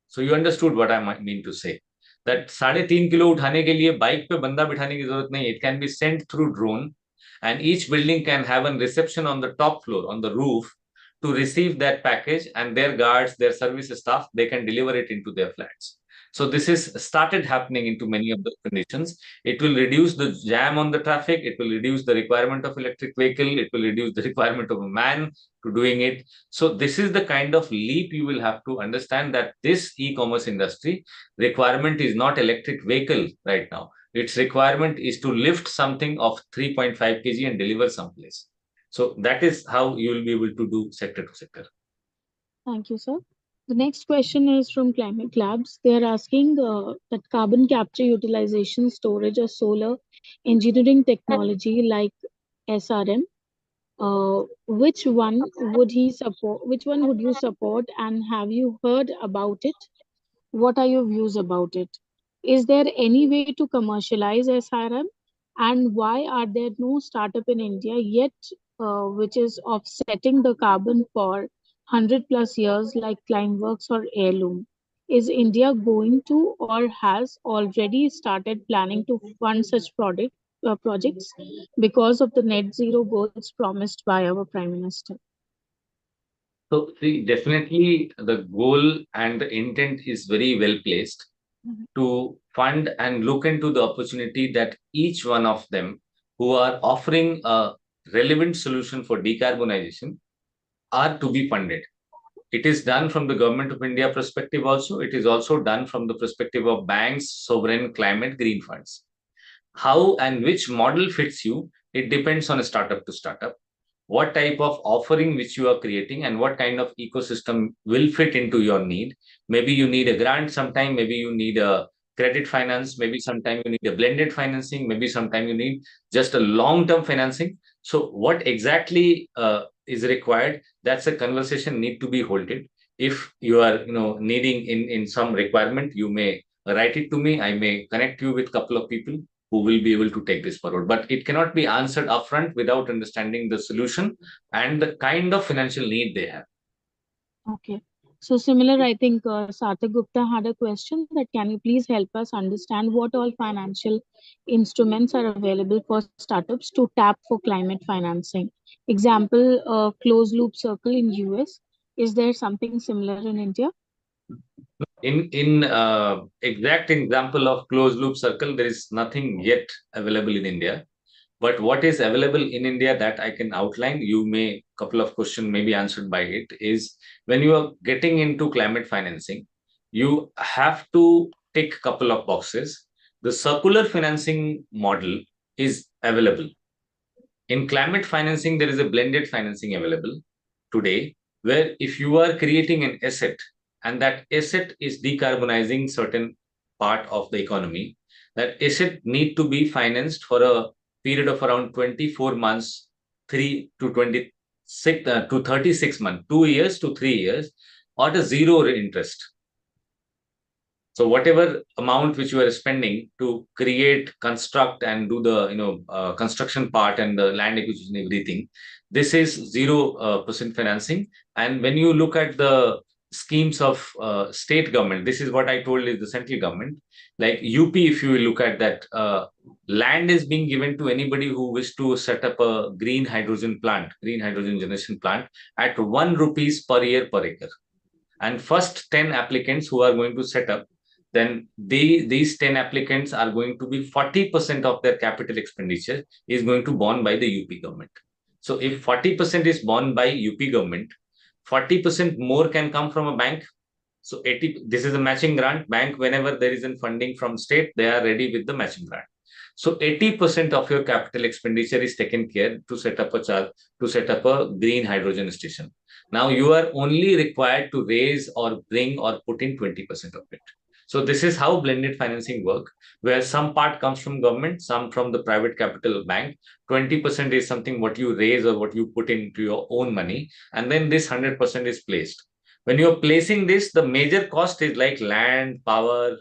B: So you understood what I mean to say. That 3.5 kilo उठाने के लिए bike पे बंदा बिठाने की जरूरत नहीं. It can be sent through drone, and each building can have a reception on the top floor, on the roof, to receive that package, and their guards, their service staff, they can deliver it into their flats. So this is started happening into many of the conditions. It will reduce the jam on the traffic. It will reduce the requirement of electric vehicle. It will reduce the requirement of a man to doing it. So this is the kind of leap you will have to understand, that this e-commerce industry requirement is not electric vehicle right now. Its requirement is to lift something of 3.5 kg and deliver someplace. So that is how you will be able to do sector to sector.
A: Thank you, sir. The next question is from Climate Labs. They are asking that carbon capture, utilization, storage, or solar engineering technology like SRM, which one would he support? Which one would you support? And have you heard about it? What are your views about it? Is there any way to commercialize SRM? And why are there no startup in India yet, which is offsetting the carbon for 100 plus years like Climeworks or Heirloom? Is India going to or has already started planning to fund such projects because of the net zero goals promised by our Prime Minister?
B: So, see, definitely the goal and the intent is very well placed to fund and look into the opportunity that each one of them who are offering a relevant solution for decarbonization are to be funded. It is done from the Government of India perspective also. It is also done from the perspective of banks, sovereign, climate, green funds. How and which model fits you, it depends on a startup to startup. What type of offering which you are creating and what kind of ecosystem will fit into your need. Maybe you need a grant sometime, maybe you need a credit finance, maybe sometime you need a blended financing, maybe sometime you need just a long-term financing. So what exactly is required, that's a conversation need to be holded. If you are needing in some requirement, you may write it to me. I may connect you with a couple of people who will be able to take this forward. But it cannot be answered upfront without understanding the solution and the kind of financial need they have.
A: Okay. So similar, I think Sarthak Gupta had a question that can you please help us understand what all financial instruments are available for startups to tap for climate financing? Example, closed loop circle in US. Is there something similar in India?
B: In exact example of closed loop circle, there is nothing yet available in India. But what is available in India that I can outline, you may couple of questions may be answered by it, is when you are getting into climate financing, you have to tick a couple of boxes. The circular financing model is available. In climate financing, there is a blended financing available today, where if you are creating an asset and that asset is decarbonizing certain part of the economy, that asset need to be financed for a period of around 24 months, 3 to 26 to 36 months, 2 years to 3 years, or a zero interest. So whatever amount which you are spending to create, construct, and do the construction part and the land acquisition, everything, this is 0% financing. And when you look at the schemes of state government, this is what I told is the central government. Like UP, if you will look at that, land is being given to anybody who wish to set up a green hydrogen plant, green hydrogen generation plant at 1 rupees per year per acre. And first 10 applicants who are going to set up, then these 10 applicants are going to be 40% of their capital expenditure is going to borne by the UP government. So if 40% is borne by UP government, 40% more can come from a bank. So 80, this is a matching grant. Bank, whenever there is a funding from state, they are ready with the matching grant. So 80% of your capital expenditure is taken care to set up a green hydrogen station. Now you are only required to raise or bring or put in 20% of it. So this is how blended financing work, where some part comes from government, some from the private capital bank. 20% is something what you raise or what you put into your own money, and then this 100% is placed. When you are placing this, the major cost is like land, power,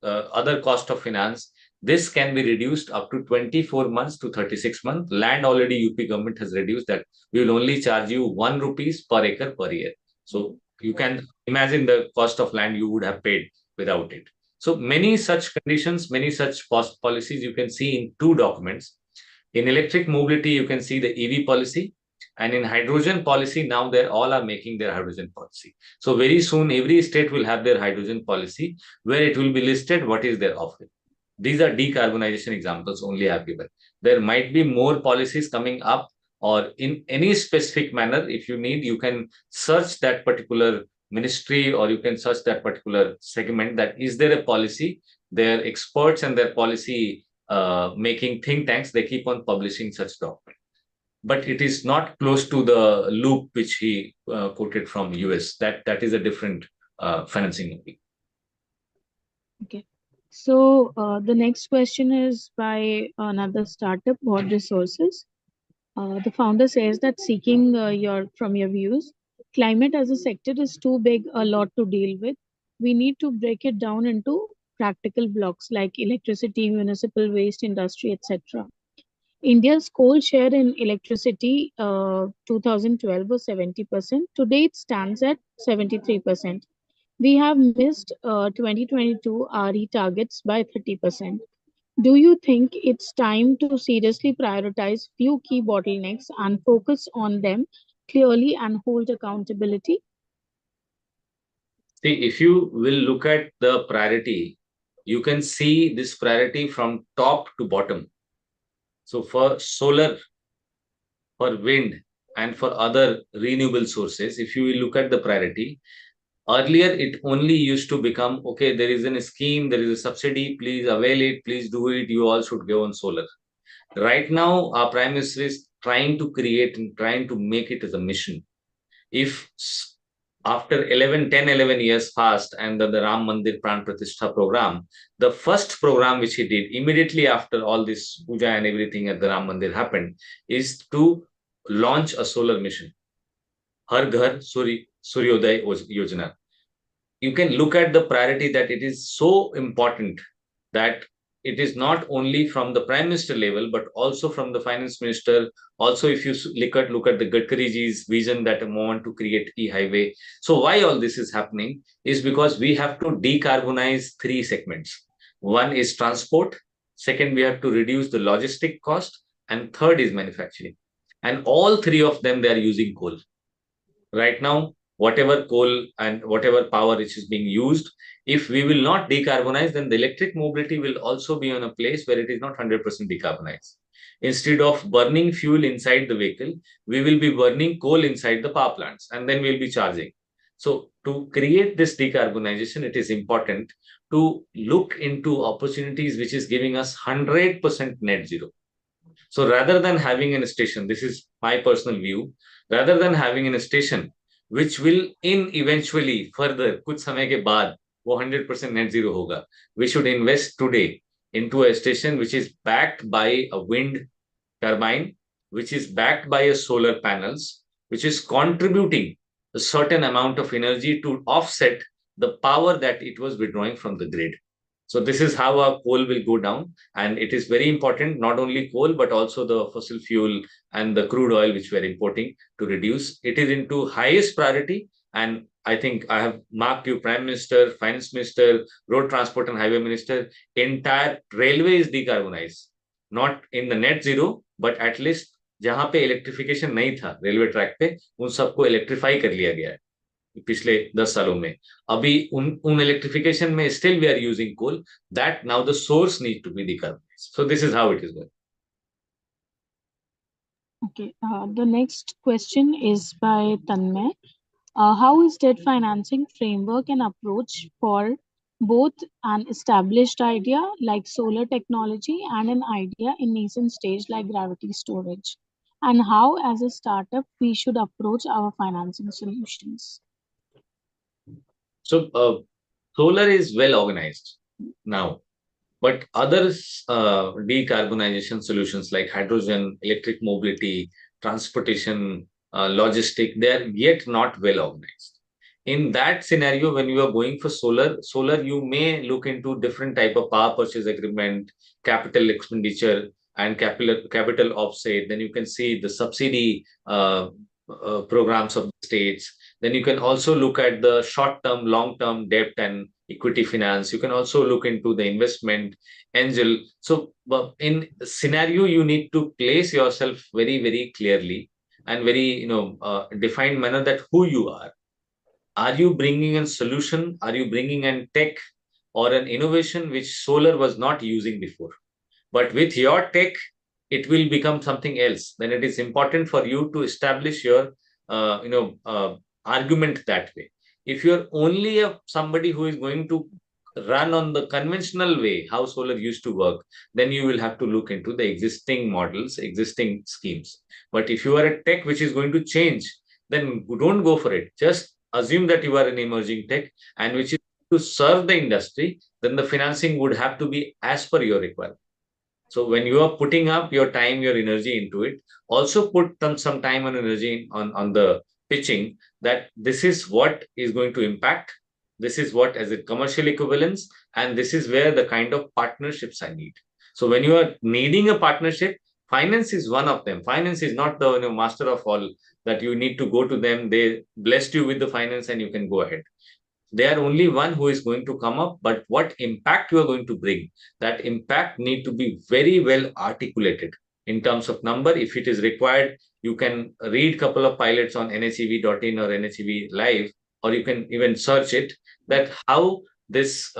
B: other cost of finance. This can be reduced up to 24 months to 36 months. Land already UP government has reduced that. We will only charge you 1 rupees per acre per year. So you can imagine the cost of land you would have paid without it. So many such conditions, many such policies you can see in two documents. In electric mobility, you can see the EV policy. And in hydrogen policy, now they all are making their hydrogen policy. So very soon, every state will have their hydrogen policy where it will be listed what is their offering. These are decarbonization examples only I have given. There might be more policies coming up, or in any specific manner. If you need, you can search that particular ministry or you can search that particular segment, that is there a policy. Their experts and their policy making think tanks, they keep on publishing such document. But it is not close to the loop which he quoted from US. That is a different financing only.
A: Okay. So the next question is by another startup, Board Resources. The founder says that seeking your views, climate as a sector is too big a lot to deal with. We need to break it down into practical blocks like electricity, municipal waste, industry, etc. India's coal share in electricity 2012 was 70%. Today it stands at 73%. We have missed 2022 RE targets by 30%. Do you think it's time to seriously prioritize few key bottlenecks and focus on them clearly and hold accountability?
B: See, if you will look at the priority, you can see this priority from top to bottom. So for solar, for wind, and for other renewable sources, if you will look at the priority, earlier it only used to become, okay, there is a scheme, there is a subsidy, please avail it, please do it, you all should go on solar. Right now, our Prime Minister is trying to create and trying to make it as a mission. If after 11 years passed and the Ram Mandir Pran Pratishtha program, the first program which he did immediately after all this puja and everything at the Ram Mandir happened is to launch a solar mission. Har Ghar Suryoday Yojana. You can look at the priority that it is so important that it is not only from the prime minister level but also from the finance minister. Also, if you look at the Gadkariji's vision that a moment to create e-highway. So why all this is happening is because we have to decarbonize three segments. One is transport, second we have to reduce the logistic cost, and third is manufacturing. And all three of them, they are using coal right now. Whatever coal and whatever power which is being used, if we will not decarbonize, then the electric mobility will also be on a place where it is not 100% decarbonized. Instead of burning fuel inside the vehicle, we will be burning coal inside the power plants, and then we'll be charging. So to create this decarbonization, it is important to look into opportunities which is giving us 100% net zero. So rather than having a station, this is my personal view, rather than having a station which will in eventually further kuch samay ke baad wo 100% net zero hoga, we should invest today into a station which is backed by a wind turbine, which is backed by a solar panels, which is contributing a certain amount of energy to offset the power that it was withdrawing from the grid. So this is how our coal will go down. And it is very important, not only coal, but also the fossil fuel and the crude oil, which we're importing to reduce. It is into highest priority. And I think I have marked you Prime Minister, Finance Minister, Road Transport and Highway Minister. Entire railway is decarbonized, not in the net zero, but at least जहां पे electrification नहीं था railway track पे, उन सबको electrify कर लिया गया है पिछले 10 सालों में. अभी उन इलेक्ट्रिफिकेशन में still we are using coal, that now the source need to be decarbonised. So this is how it is going.
A: Okay, the next question is by Tanmay. How is debt financing framework an approach for both an established idea like solar technology and an idea in nascent stage like gravity storage? And how, as a startup, we should approach our financing solutions?
B: So solar is well organized now, but others decarbonization solutions like hydrogen, electric mobility, transportation, logistic, they are yet not well organized. In that scenario, when you are going for solar, you may look into different type of power purchase agreement, capital expenditure, and capital offset. Then you can see the subsidy programs of the states. Then you can also look at the short-term, long-term debt and equity finance. You can also look into the investment angel. So in scenario, you need to place yourself very, very clearly and very defined manner that who you are. Are you bringing a solution? Are you bringing a tech or an innovation which solar was not using before? But with your tech, it will become something else. Then it is important for you to establish your argument that way. If you're only somebody who is going to run on the conventional way how solar used to work, then you will have to look into the existing models, existing schemes. But if you are a tech which is going to change, then don't go for it. Just assume that you are an emerging tech and which is to serve the industry, then the financing would have to be as per your requirement. So when you are putting up your time, your energy into it, also put some time and energy on the pitching that this is what is going to impact. This is what as a commercial equivalence, and this is where the kind of partnerships I need. So when you are needing a partnership, finance is one of them. Finance is not the master of all that you need to go to them. They blessed you with the finance and you can go ahead. They are only one who is going to come up, but what impact you are going to bring, that impact need to be very well articulated in terms of number. If it is required, you can read couple of pilots on NHEV.in or NHEV live, or you can even search it, that how this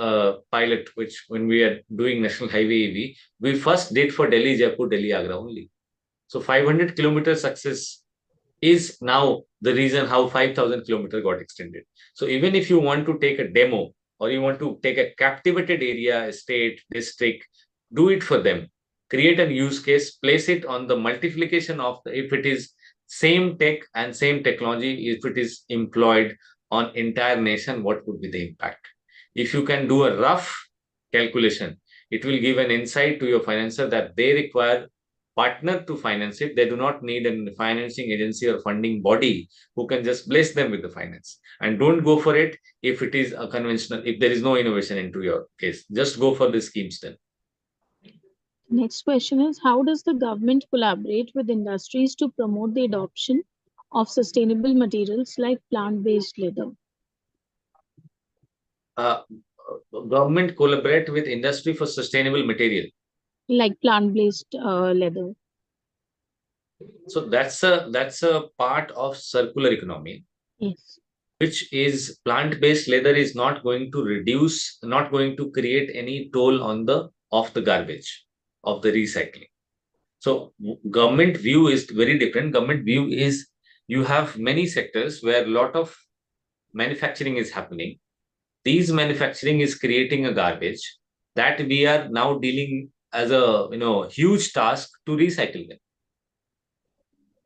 B: pilot, which when we are doing national highway EV, we first did for Delhi Jaipur, Delhi Agra only. So 500-kilometer success is now the reason how 5,000 kilometer got extended. So even if you want to take a demo or you want to take a captivated area, state, district, do it for them. Create a use case, place it on the multiplication of if it is same tech and same technology, if it is employed on entire nation, what would be the impact? If you can do a rough calculation, it will give an insight to your financer that they require partner to finance it. They do not need a financing agency or funding body who can just bless them with the finance. And don't go for it if it is a conventional, if there is no innovation into your case. Just go for the schemes then.
A: Next question is, how does the government collaborate with industries to promote the adoption of sustainable materials like plant-based leather?
B: Uh, Government collaborate with industry for sustainable material.
A: Like plant-based leather.
B: So that's a part of circular economy.
A: Yes.
B: Which is plant-based leather is not going to reduce, not going to create any toll on the of the garbage of the recycling. So government view is very different. Government view is you have many sectors where a lot of manufacturing is happening. These manufacturing is creating a garbage that we are now dealing as a huge task to recycle them.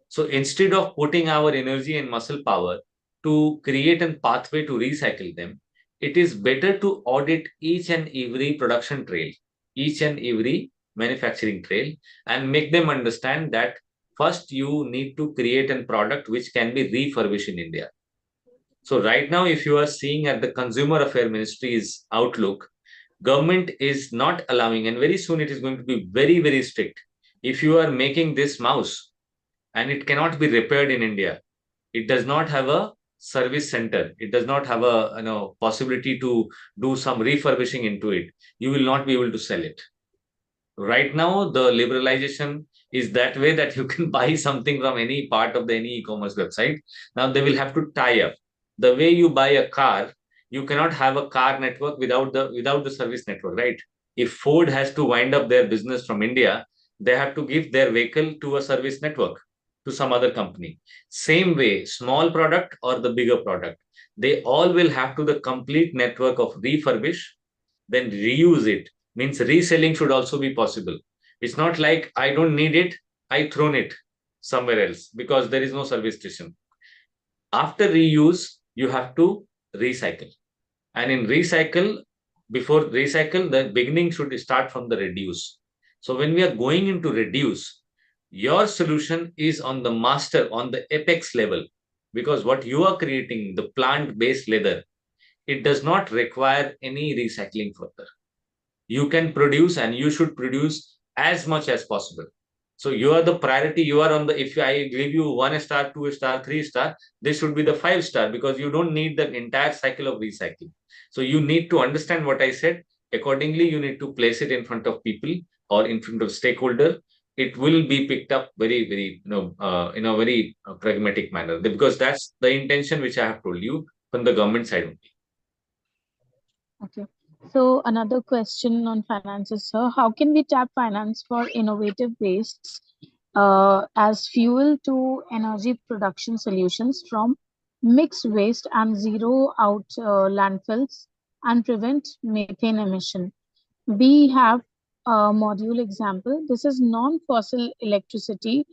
B: So instead of putting our energy and muscle power to create a pathway to recycle them, it is better to audit each and every production trail, each and every manufacturing trail, and make them understand that first you need to create a product which can be refurbished in India. So right now, if you are seeing at the Consumer Affairs Ministry's outlook, government is not allowing, and very soon it is going to be very, very strict. If you are making this mouse and it cannot be repaired in India, it does not have a service center, it does not have a possibility to do some refurbishing into it, you will not be able to sell it. Right now the liberalization is that way that you can buy something from any part of any e-commerce website. Now they will have to tie up the way you buy a car. You cannot have a car network without the service network, right? If Ford has to wind up their business from India, they have to give their vehicle to a service network, to some other company. Same way, small product or the bigger product, they all will have to the complete network of refurbish, then reuse it. Means reselling should also be possible. It's not like I don't need it, I thrown it somewhere else because there is no service station. After reuse, you have to recycle. And in recycle, before recycle, the beginning should start from the reduce. So when we are going into reduce, your solution is on the master, on the apex level, because what you are creating, the plant-based leather, it does not require any recycling further. You can produce and you should produce as much as possible. So you are the priority. You are on the, if I give you 1 star, 2 star, 3 star, this should be the 5 star because you don't need the entire cycle of recycling. So you need to understand what I said. Accordingly, you need to place it in front of people or in front of stakeholder. It will be picked up very, very, in a very pragmatic manner because that's the intention which I have told you from the government side only.
A: Okay. So another question on finances, sir. How can we tap finance for innovative wastes as fuel to energy production solutions from mixed waste and zero out landfills and prevent methane emission? We have a module example. This is non-fossil electricity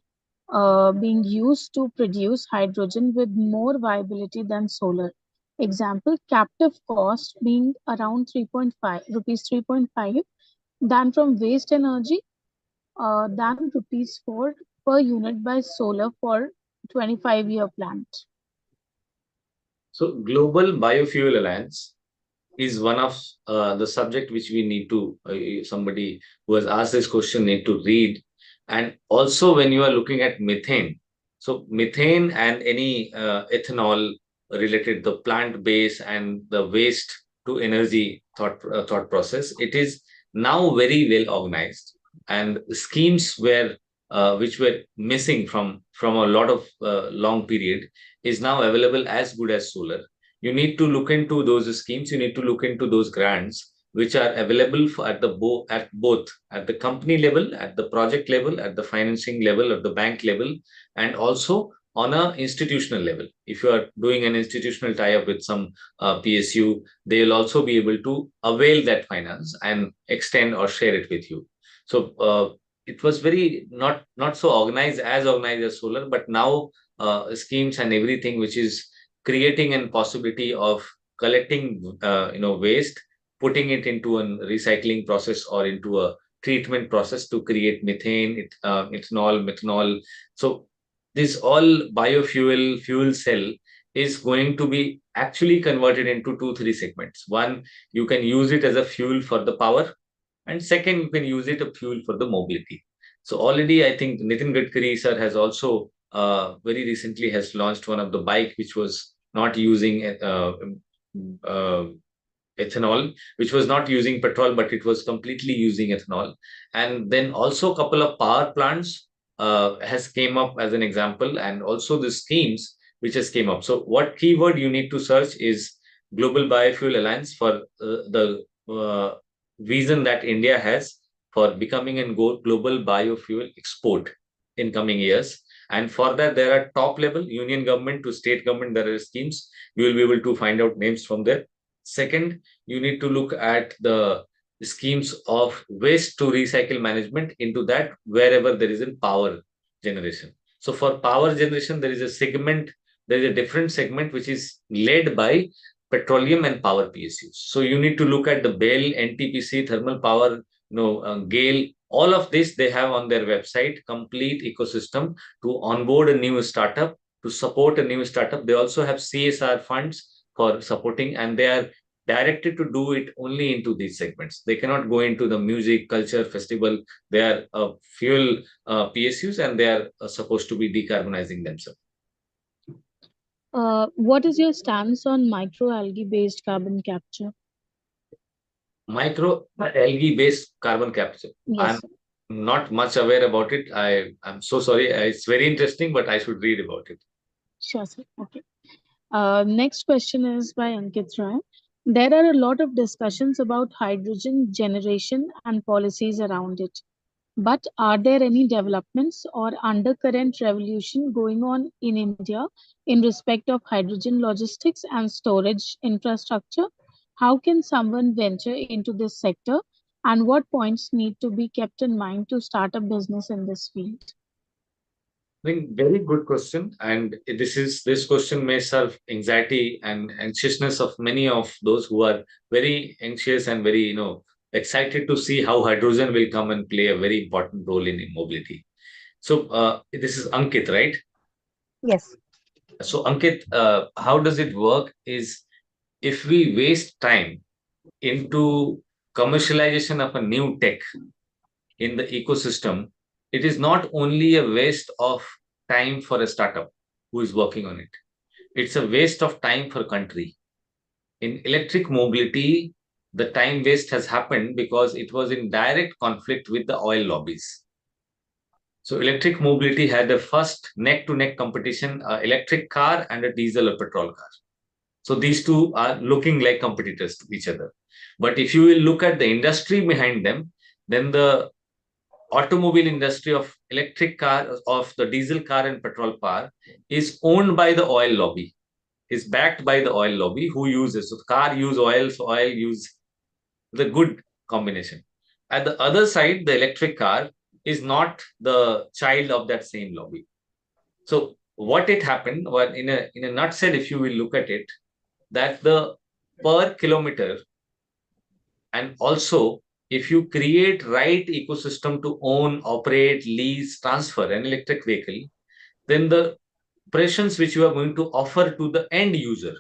A: being used to produce hydrogen with more viability than solar. Example, captive cost being around 3.5 rupees 3.5 than from waste energy than rupees 4 per unit by solar for 25-year plant.
B: So Global Biofuel Alliance is one of the subject which we need to somebody who has asked this question need to read. And also when you are looking at methane, so methane and any ethanol related the plant base and the waste to energy thought process, it is now very well organized, and schemes were which were missing from a lot of long period is now available as good as solar. You need to look into those schemes, you need to look into those grants which are available for at both at the company level, at the project level, at the financing level, at the bank level, and also on a institutional level. If you are doing an institutional tie-up with some PSU, they will also be able to avail that finance and extend or share it with you. So it was very not so organized as solar, but now schemes and everything which is creating a possibility of collecting waste, putting it into a recycling process or into a treatment process to create methane, ethanol, methanol. So this all biofuel fuel cell is going to be actually converted into two, three segments. One, you can use it as a fuel for the power, and second, you can use it a fuel for the mobility. So already, I think Nitin Gadkari sir has also very recently has launched one of the bike which was not using uh, ethanol, which was not using petrol, but it was completely using ethanol. And then also a couple of power plants has came up as an example, and also the schemes which has came up. So what keyword you need to search is Global Biofuel Alliance for the vision that India has for becoming a global biofuel export in coming years. And for that, there are top level union government to state government, there are schemes. You will be able to find out names from there. Second, you need to look at the schemes of waste to recycle management into that wherever there is a power generation. So for power generation, there is a segment, there is a different segment which is led by petroleum and power PSUs. So you need to look at the BEL, NTPC, thermal power, GAIL, all of this they have on their website, complete ecosystem to onboard a new startup, to support a new startup. They also have CSR funds for supporting, and they are directed to do it only into these segments. They cannot go into the music, culture, festival. They are fuel PSUs, and they are supposed to be decarbonizing themselves.
A: What is your stance on microalgae based carbon capture?
B: Micro algae based carbon capture. I'm
A: Yes, sir.
B: not much aware about it. I'm so sorry. It's very interesting, but I should read about it.
A: Sure, sir. Okay. Next question is by Ankit Rai. There are a lot of discussions about hydrogen generation and policies around it. But are there any developments or undercurrent revolution going on in India in respect of hydrogen logistics and storage infrastructure? How can someone venture into this sector, and what points need to be kept in mind to start a business in this field?
B: I think very good question, and this question may serve anxiety and anxiousness of many of those who are very anxious and very excited to see how hydrogen will come and play a very important role in mobility. So this is Ankit, right?
A: Yes.
B: So Ankit, how does it work? Is if we waste time into commercialization of a new tech in the ecosystem, it is not only a waste of time for a startup who is working on it. It's a waste of time for country. In electric mobility, the time waste has happened because it was in direct conflict with the oil lobbies. So electric mobility had the first neck-to-neck competition, electric car and a diesel or petrol car. So these two are looking like competitors to each other. But if you will look at the industry behind them, then the automobile industry of electric car, of the diesel car and petrol car, is owned by the oil lobby, is backed by the oil lobby who uses. So the car use oil, so oil use the good combination. At the other side, the electric car is not the child of that same lobby. So what it happened, well, in a nutshell, if you will look at it, that the per kilometer, and also if you create right ecosystem to own, operate, lease, transfer an electric vehicle, then the prestations which you are going to offer to the end user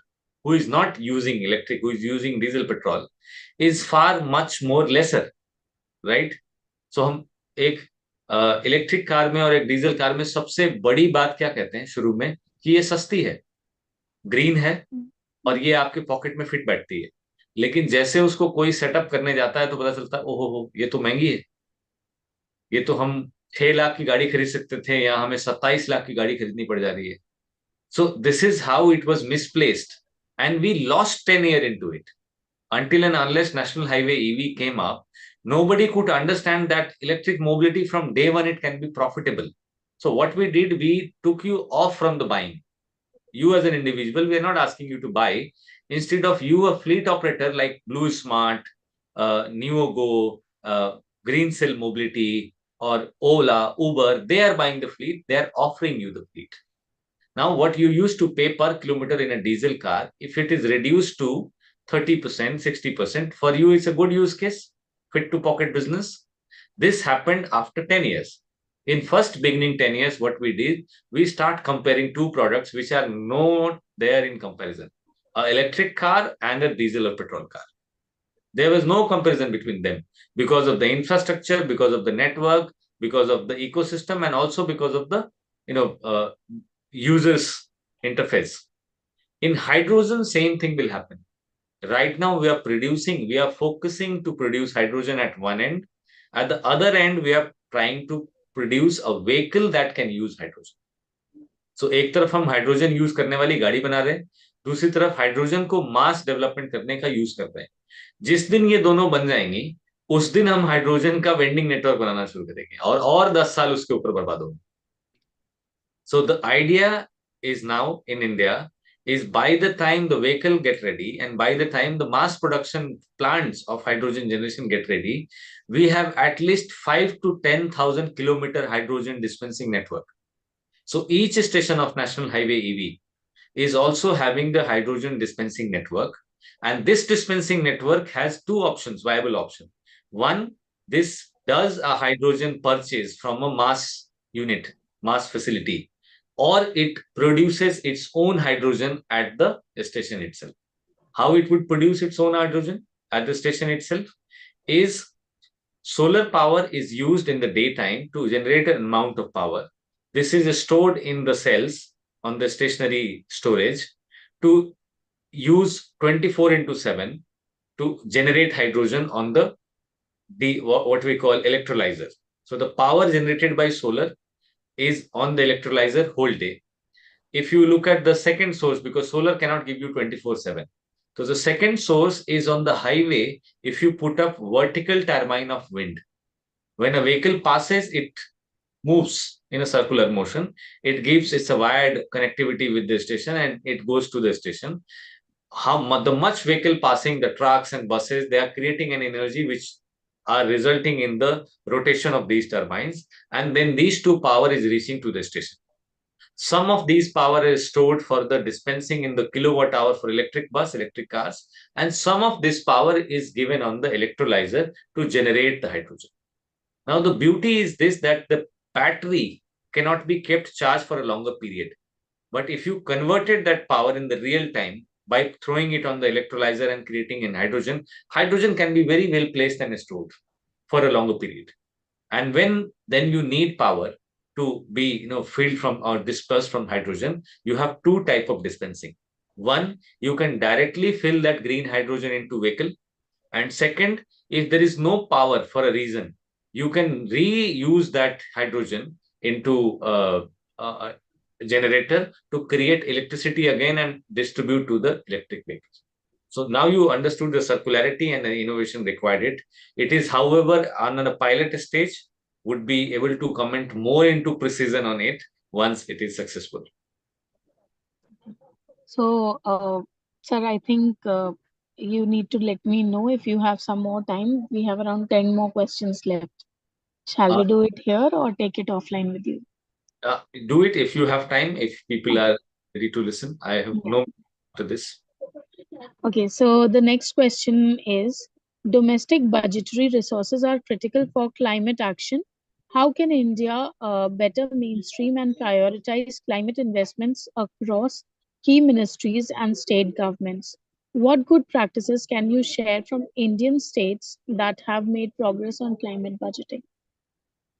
B: who is not using electric, who is using diesel petrol, is far much more lesser, right? So हम एक electric car में और एक diesel car में सबसे बड़ी बात क्या कहते हैं शुरू में, कि ये सस्ती है, ग्रीन है, और ये आपके पॉकेट में फिट बैठती है। लेकिन जैसे उसको कोई सेटअप करने जाता है तो पता चलता है ओहो हो, ये तो महंगी है, ये तो हम 6 लाख की गाड़ी खरीद सकते थे, या हमें 27 लाख की गाड़ी खरीदनी पड़ जा रही है। So this is how it was misplaced, and we lost 10 years into it. Until and unless National Highway EV came up, nobody could understand that electric mobility from day one it can be profitable. So what we did, we took you off from the buying. You as an individual, we are not asking you to buy. Instead of you, a fleet operator like Blue Smart, Neogo, Green Cell Mobility, or Ola, Uber, they are buying the fleet. They are offering you the fleet. Now, what you used to pay per kilometer in a diesel car, if it is reduced to 30%, 60%, for you, it's a good use case, fit to pocket business. This happened after 10 years. In first beginning 10 years, what we did, we start comparing two products which are not there in comparison, an electric car and a diesel or petrol car. There was no comparison between them because of the infrastructure, because of the network, because of the ecosystem, and also because of the users interface. In hydrogen, same thing will happen. Right now, we are focusing to produce hydrogen at one end. At the other end, we are trying to produce a vehicle that can use hydrogen. So एक तरफ हम hydrogen use करने वाली गाड़ी बना रहे हैं, दूसरी तरफ हाइड्रोजन को मास डेवलपमेंट करने का यूज कर रहे हैं। जिस दिन ये दोनों बन जाएंगी, उस दिन हम हाइड्रोजन का वेंडिंग नेटवर्क बनाना शुरू करेंगे, और 10 साल उसके ऊपर बर्बाद होंगे। So the idea is now in India is by the time the vehicle get ready and by the time the mass production plants of hydrogen generation get ready, we have at least 5 to 10,000 kilometer hydrogen dispensing network. So each station of National Highway EV is also having the hydrogen dispensing network. And this dispensing network has two options, viable option. One, this does a hydrogen purchase from a mass unit, mass facility, or it produces its own hydrogen at the station itself. How it would produce its own hydrogen at the station itself is solar power is used in the daytime to generate an amount of power. This is stored in the cells on the stationary storage to use 24 into 7 to generate hydrogen on the what we call electrolyzer. So the power generated by solar is on the electrolyzer whole day. If you look at the second source, because solar cannot give you 24/7. So the second source is on the highway. If you put up vertical turbine of wind, when a vehicle passes, it moves in a circular motion. It gives its a wired connectivity with the station and it goes to the station. The much vehicle passing, the trucks and buses, they are creating an energy which are resulting in the rotation of these turbines, and then these two power is reaching to the station. Some of these power is stored for the dispensing in the kilowatt hour for electric bus, electric cars, and some of this power is given on the electrolyzer to generate the hydrogen. Now the beauty is this, that the battery cannot be kept charged for a longer period. But if you converted that power in the real time by throwing it on the electrolyzer and creating an hydrogen, hydrogen can be very well placed and stored for a longer period. And when then you need power to be filled from or dispersed from hydrogen, you have two type of dispensing. One, you can directly fill that green hydrogen into vehicle. And second, if there is no power for a reason, you can reuse that hydrogen into a generator to create electricity again and distribute to the electric vehicles. So now you understood the circularity and the innovation required it. It is, however, on a pilot stage, would be able to comment more into precision on it once it is successful.
A: So, sir, I think you need to let me know if you have some more time. We have around 10 more questions left. Shall we do it here or take it offline with you?
B: Do it if you have time, if people are ready to listen. I have no to this.
A: Okay, so the next question is domestic budgetary resources are critical for climate action. How can India better mainstream and prioritize climate investments across key ministries and state governments? What good practices can you share from Indian states that have made progress on climate budgeting?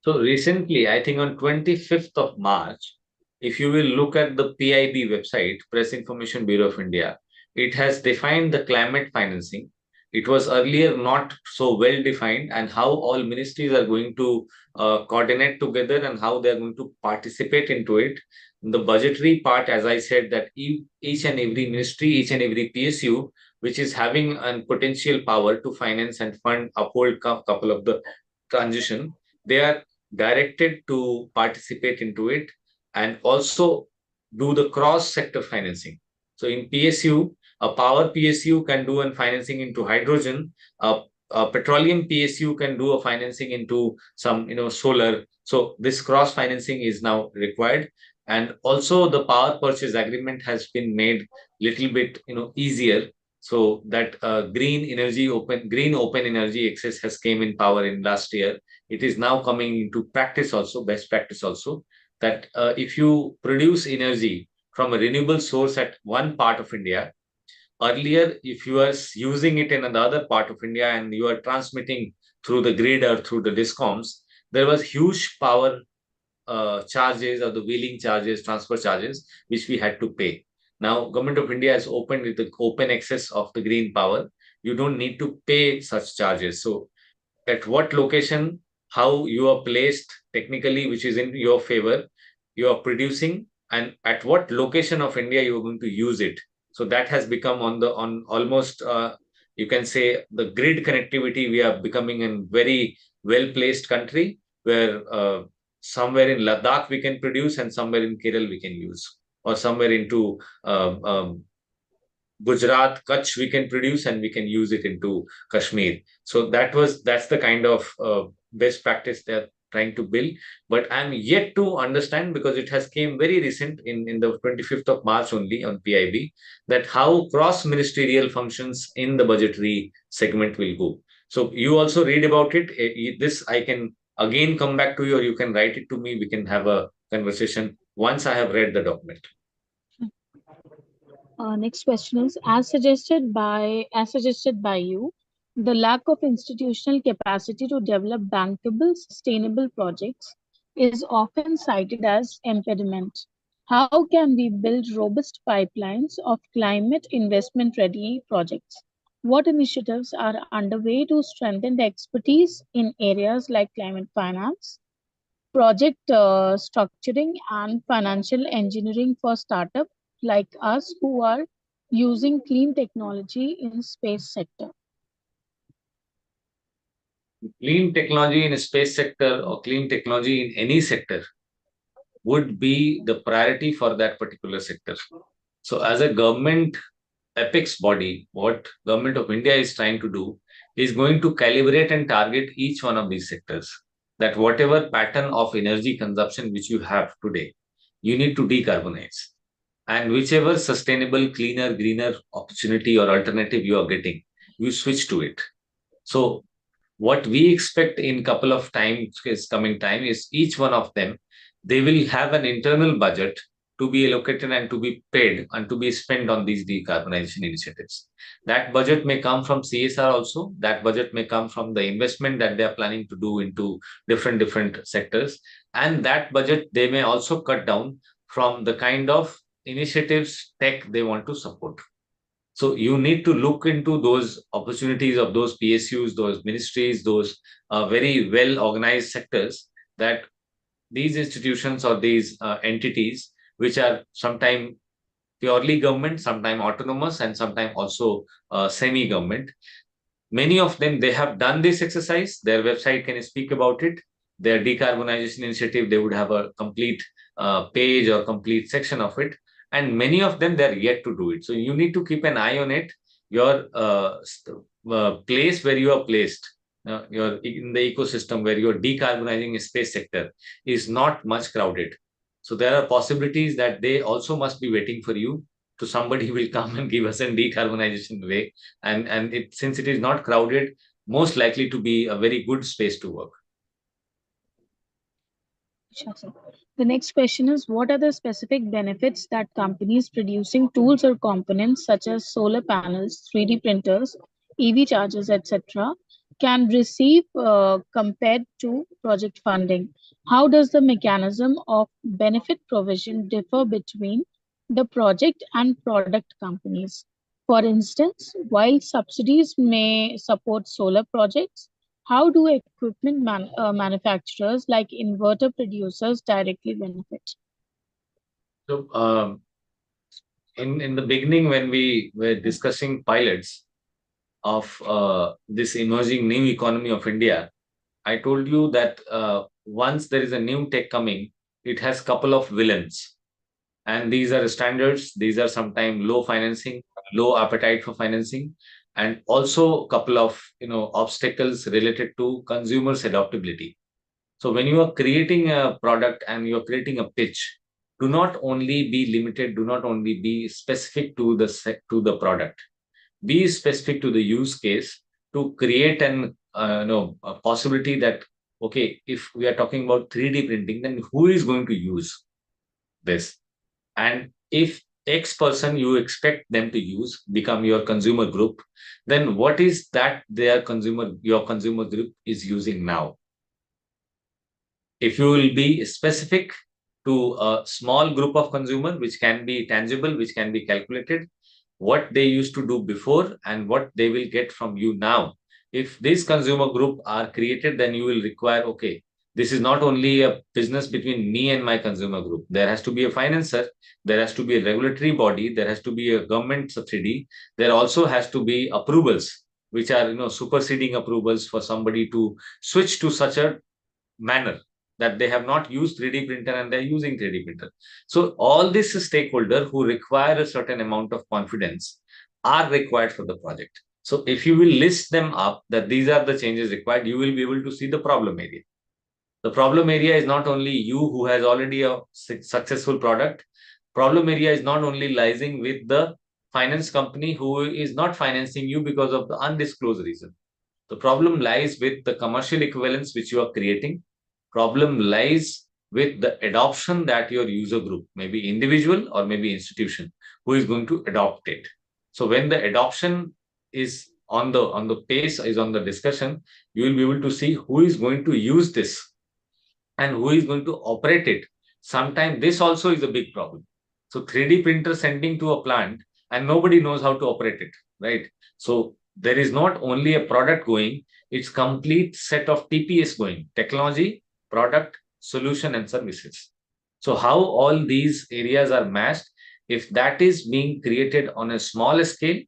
B: So recently, I think on 25th of March, if you will look at the PIB website, Press Information Bureau of India, it has defined the climate financing. It was earlier not so well defined, and how all ministries are going to coordinate together and how they are going to participate into it. The budgetary part, as I said, that each and every ministry, each and every PSU, which is having a potential power to finance and fund uphold couple of the transition, they are directed to participate into it and also do the cross sector financing. So in PSU, a power PSU can do a financing into hydrogen. A petroleum PSU can do a financing into some solar. So this cross financing is now required, and also the power purchase agreement has been made little bit easier, so that green open energy access has came in power in last year. It is now coming into practice also, best practice also, that if you produce energy from a renewable source at one part of India, earlier, if you are using it in another part of India and you are transmitting through the grid or through the discoms, there was huge power charges or the wheeling charges, transfer charges, which we had to pay. Now, Government of India has opened with the open access of the green power. You don't need to pay such charges. So at what location, how you are placed technically, which is in your favor, you are producing, and at what location of India you are going to use it. So that has become on almost you can say the grid connectivity. We are becoming a very well placed country where somewhere in Ladakh we can produce and somewhere in Kerala we can use, or somewhere into Gujarat, Kutch, we can produce and we can use it into Kashmir. So that's the kind of best practice they're trying to build. But I'm yet to understand, because it has came very recent in the 25th of March only on PIB, that how cross ministerial functions in the budgetary segment will go. So you also read about it. This I can again come back to you, or you can write it to me. We can have a conversation once I have read the document.
A: Next question is, as suggested by you, the lack of institutional capacity to develop bankable, sustainable projects is often cited as impediment. How can we build robust pipelines of climate investment ready projects? What initiatives are underway to strengthen the expertise in areas like climate finance, project structuring, and financial engineering for startups like us who are using clean technology in space sector?
B: Clean technology in a space sector or clean technology in any sector would be the priority for that particular sector. So as a government apex body, what Government of India is trying to do is going to calibrate and target each one of these sectors. That whatever pattern of energy consumption which you have today, you need to decarbonize. And whichever sustainable, cleaner, greener opportunity or alternative you are getting, you switch to it. So what we expect in couple of times is coming time is each one of them, they will have an internal budget to be allocated and to be paid and to be spent on these decarbonization initiatives. That budget may come from CSR also. That budget may come from the investment that they are planning to do into different sectors. And that budget they may also cut down from the kind of initiatives tech they want to support. So you need to look into those opportunities of those PSUs, those ministries, those very well organized sectors, that these institutions or these entities, which are sometimes purely government, sometimes autonomous, and sometimes also semi-government. Many of them, they have done this exercise. Their website can speak about it. Their decarbonization initiative, they would have a complete page or complete section of it. And many of them, they're yet to do it. So you need to keep an eye on it. Your place where you are placed, you're in the ecosystem where you're decarbonizing a space sector is not much crowded. So there are possibilities that they also must be waiting for you. to somebody who will come and give us a decarbonization way. And since it is not crowded, most likely to be a very good space to work.
A: Sure, sir. The next question is, what are the specific benefits that companies producing tools or components such as solar panels, 3D printers, EV chargers, etc., can receive compared to project funding? How does the mechanism of benefit provision differ between the project and product companies? For instance, while subsidies may support solar projects, how do equipment manufacturers like inverter producers directly benefit?
B: So in the beginning, when we were discussing pilots of this emerging new economy of India, I told you that once there is a new tech coming, it has couple of villains. And these are standards. These are sometimes low financing, low appetite for financing, and also a couple of obstacles related to consumers' adaptability. So when you are creating a product and you are creating a pitch, do not only be limited, do not only be specific to the product. Be specific to the use case to create a possibility that, okay, if we are talking about 3D printing, then who is going to use this? And if X person you expect them to use become your consumer group, then what is that your consumer group is using now? If you will be specific to a small group of consumer, which can be tangible, which can be calculated, what they used to do before and what they will get from you now. If this consumer group are created, then you will require, okay, this is not only a business between me and my consumer group. There has to be a financer, there has to be a regulatory body, there has to be a government subsidy, there also has to be approvals, which are superseding approvals for somebody to switch to such a manner that they have not used 3D printer and they're using 3D printer. So all these stakeholders who require a certain amount of confidence are required for the project. So if you will list them up that these are the changes required, you will be able to see the problem area. The problem area is not only you who has already a successful product. Problem area is not only lies with the finance company who is not financing you because of the undisclosed reason. The problem lies with the commercial equivalence which you are creating. Problem lies with the adoption that your user group, maybe individual or maybe institution, who is going to adopt it. So when the adoption is on the pace, is on the discussion, you will be able to see who is going to use this and who is going to operate it. Sometimes this also is a big problem. So 3D printer sending to a plant and nobody knows how to operate it, right? So there is not only a product going, it's complete set of TPS going, technology, product, solution, and services. So how all these areas are matched, if that is being created on a small scale,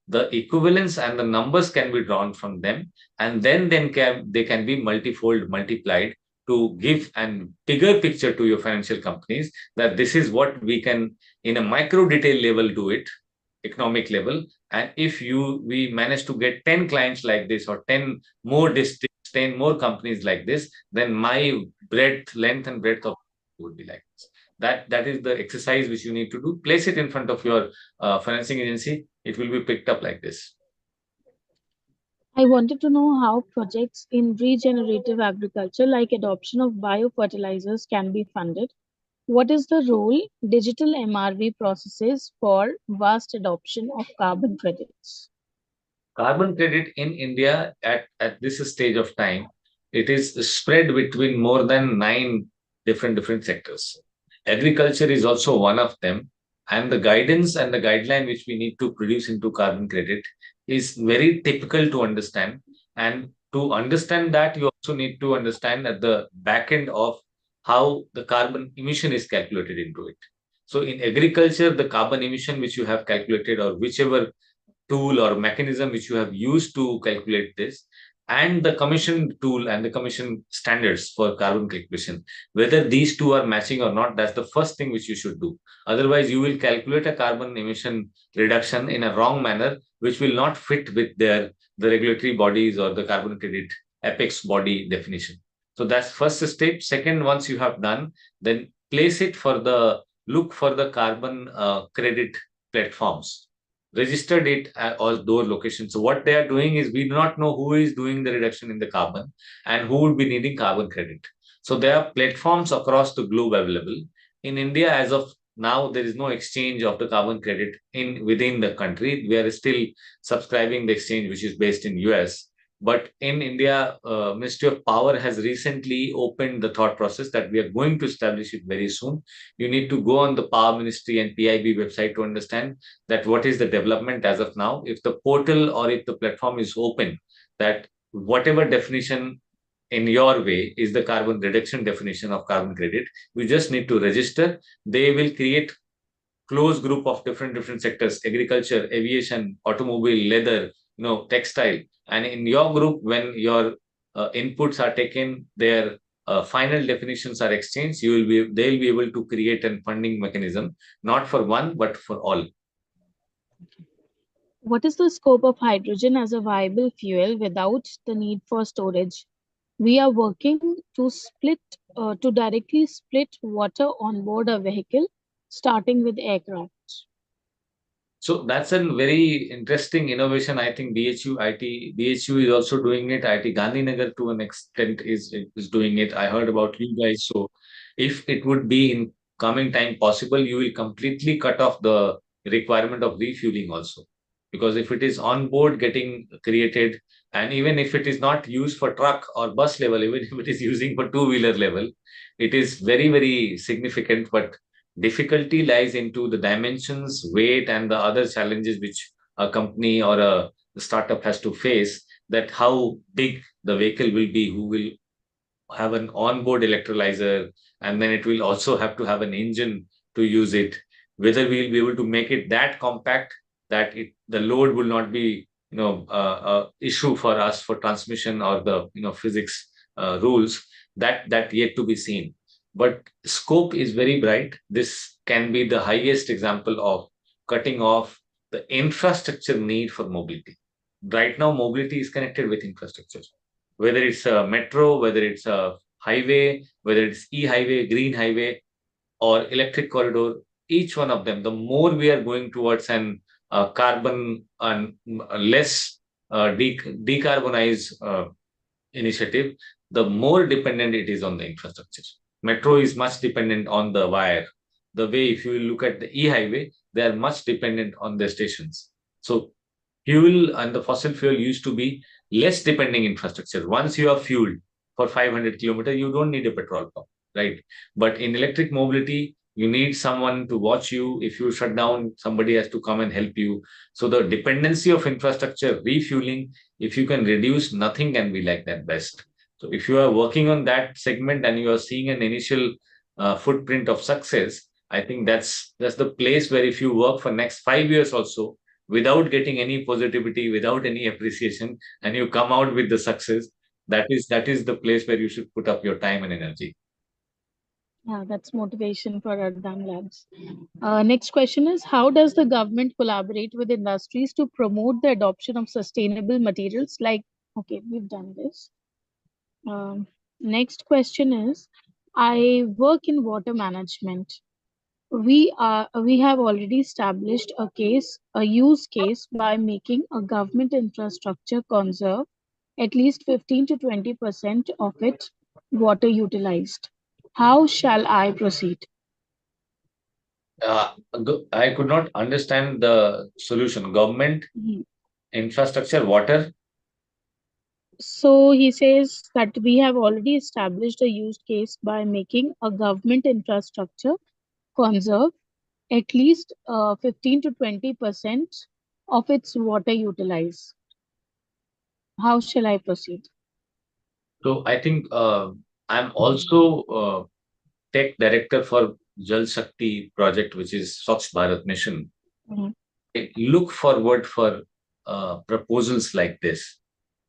B: the equivalence and the numbers can be drawn from them, and then they can be multifold multiplied to give a bigger picture to your financial companies that this is what we can in a micro detail level do it, economic level. And if we manage to get 10 clients like this or 10 more districts, 10 more companies like this, then my length and breadth of would be like this. That is the exercise which you need to do. Place it in front of your financing agency. It will be picked up like this.
A: I wanted to know how projects in regenerative agriculture, like adoption of biofertilizers, can be funded. What is the role digital MRV processes for vast adoption of carbon credits?
B: Carbon credit in India at this stage of time, it is spread between more than 9 different sectors. Agriculture is also one of them, and the guidance and the guideline which we need to produce into carbon credit is very typical to understand. And to understand that, you also need to understand at the back end of how the carbon emission is calculated into it. So in agriculture, the carbon emission which you have calculated or whichever tool or mechanism which you have used to calculate this, and the commission tool and the commission standards for carbon calculation, whether these two are matching or not, that's the first thing which you should do. Otherwise you will calculate a carbon emission reduction in a wrong manner, which will not fit with the regulatory bodies or the carbon credit apex body definition. So that's first step. Second, once you have done, then place it for the look for the carbon credit platforms registered it as those locations. So what they are doing is we do not know who is doing the reduction in the carbon and who would be needing carbon credit. So there are platforms across the globe available. In India, as of now, there is no exchange of the carbon credit in within the country. We are still subscribing the exchange which is based in US. But in India, Ministry of Power has recently opened the thought process that we are going to establish it very soon. You need to go on the Power Ministry and PIB website to understand that what is the development as of now. If the portal or if the platform is open, that whatever definition in your way is the carbon reduction definition of carbon credit, you just need to register. They will create close group of different sectors: agriculture, aviation, automobile, leather, textile. And in your group, when your inputs are taken, their final definitions are exchanged, they'll be able to create a funding mechanism, not for one but for all.
A: What is the scope of hydrogen as a viable fuel without the need for storage? We are working to directly split water on board a vehicle, starting with aircraft.
B: So that's a very interesting innovation. I think BHU is also doing it. IIT Gandhinagar to an extent is doing it. I heard about you guys. So if it would be in coming time possible, you will completely cut off the requirement of refueling also. Because if it is on board getting created, and even if it is not used for truck or bus level, even if it is using for two-wheeler level, it is very, very significant. But difficulty lies into the dimensions, weight, and the other challenges which a company or a startup has to face. That how big the vehicle will be, who will have an onboard electrolyzer, and then it will also have to have an engine to use it. Whether we'll be able to make it that compact that the load will not be issue for us for transmission or the physics rules, that yet to be seen. But scope is very bright. This can be the highest example of cutting off the infrastructure need for mobility. Right now, mobility is connected with infrastructure, whether it's a metro, whether it's a highway, whether it's e-highway, green highway, or electric corridor. Each one of them, the more we are going towards an carbon and less decarbonized initiative, the more dependent it is on the infrastructure. Metro is much dependent on the wire. The way, if you look at the e-highway, they are much dependent on their stations. So fuel and the fossil fuel used to be less depending infrastructure. Once you are fueled for 500 kilometers, you don't need a petrol pump, right? But in electric mobility, you need someone to watch you. If you shut down, somebody has to come and help you. So the dependency of infrastructure, refueling, if you can reduce, nothing can be like that best. So if you are working on that segment and you are seeing an initial footprint of success, I think that's the place where if you work for next 5 years also without getting any positivity, without any appreciation, and you come out with the success, that is the place where you should put up your time and energy.
A: Yeah, that's motivation for Ardhan Labs. Next question is, how does the government collaborate with industries to promote the adoption of sustainable materials? Like, okay, we've done this. Next question is, I work in water management. We have already established a use case by making a government infrastructure conserve at least 15 to 20% of its water utilized. How shall I proceed?
B: Uh, I could not understand the solution. Government,
A: Mhm.
B: infrastructure, water.
A: So he says that we have already established a use case by making a government infrastructure conserve at least 15 to 20% of its water utilized. How shall I proceed?
B: So I think I'm also tech director for Jal Shakti project, which is Swachh Bharat Mission.
A: Mhm.
B: I look forward for proposals like this.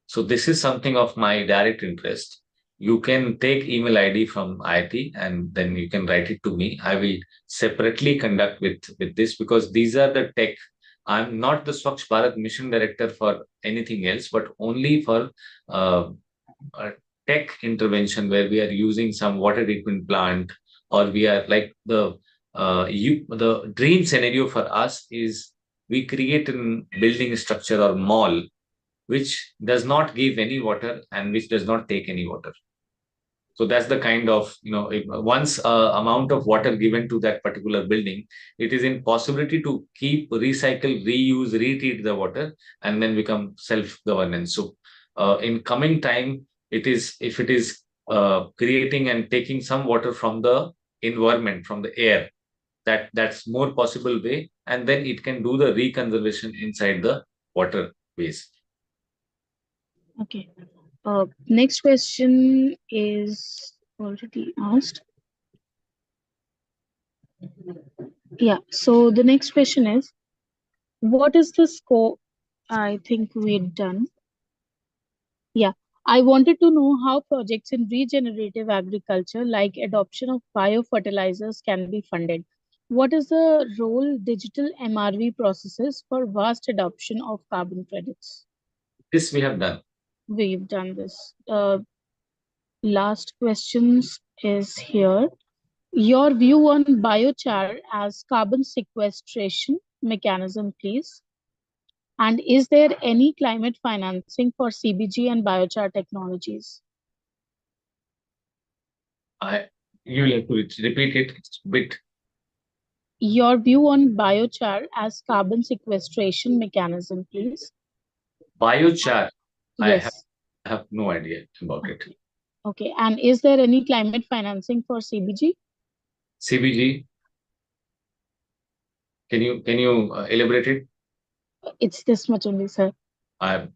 B: So this is something of my direct interest. You can take email ID from IT and then you can write it to me. I will separately conduct with this because these are the tech. I'm not the Swachh Bharat mission director for anything else, but only for uh, a tech intervention where we are using some water treatment plant or we are like the the dream scenario for us is we create a building structure or mall which does not give any water and which does not take any water. So that's the kind of, if once amount of water given to that particular building, it is impossibility to keep, recycle, reuse, retreat the water and then become self-governance. So in coming time, it is, if it is creating and taking some water from the environment, from the air, that's more possible way, and then it can do the reconservation inside the waterways.
A: Okay. Next question is already asked. Yeah. So the next question is, what is the scope? I think we're done. Yeah. I wanted to know how projects in regenerative agriculture, like adoption of biofertilizers, can be funded. What is the role digital MRV processes for vast adoption of carbon credits?
B: This we have done.
A: We've done this. Last questions is here. Your view on biochar as carbon sequestration mechanism, please. And is there any climate financing for CBG and biochar technologies?
B: You will have to repeat it. It's a bit.
A: Your view on biochar as carbon sequestration mechanism, please.
B: Biochar, I have,
A: Yes.
B: I have no idea about it.
A: Okay. Okay. And is there any climate financing for CBG?
B: CBG, can you elaborate it?
A: It's this much only, sir.
B: I'm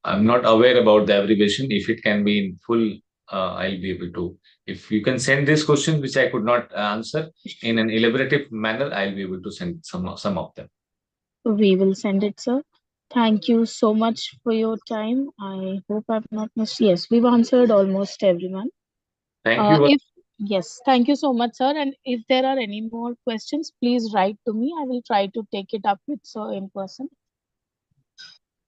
B: not aware about the abbreviation. If it can be in full, I'll be able to. If you can send these questions, which I could not answer in an elaborative manner, I'll be able to send some of them.
A: We will send it, sir. Thank you so much for your time. I hope I've not missed. Yes, we've answered almost everyone.
B: Thank you.
A: If yes, thank you so much, sir. And if there are any more questions, please write to me. I will try to take it up with sir in person.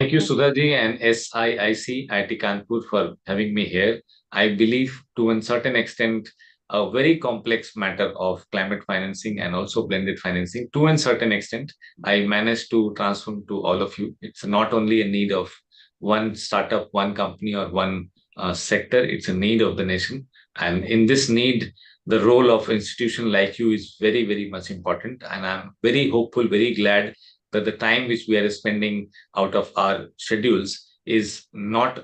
B: Thank you, Sudhaji and SIIC IIT Kanpur for having me here. I believe to a certain extent, a very complex matter of climate financing and also blended financing. To a certain extent, I managed to transform to all of you. It's not only a need of one startup, one company, or one sector. It's a need of the nation. And in this need, the role of institution like you is very, very much important. And I'm very hopeful, very glad that the time which we are spending out of our schedules is not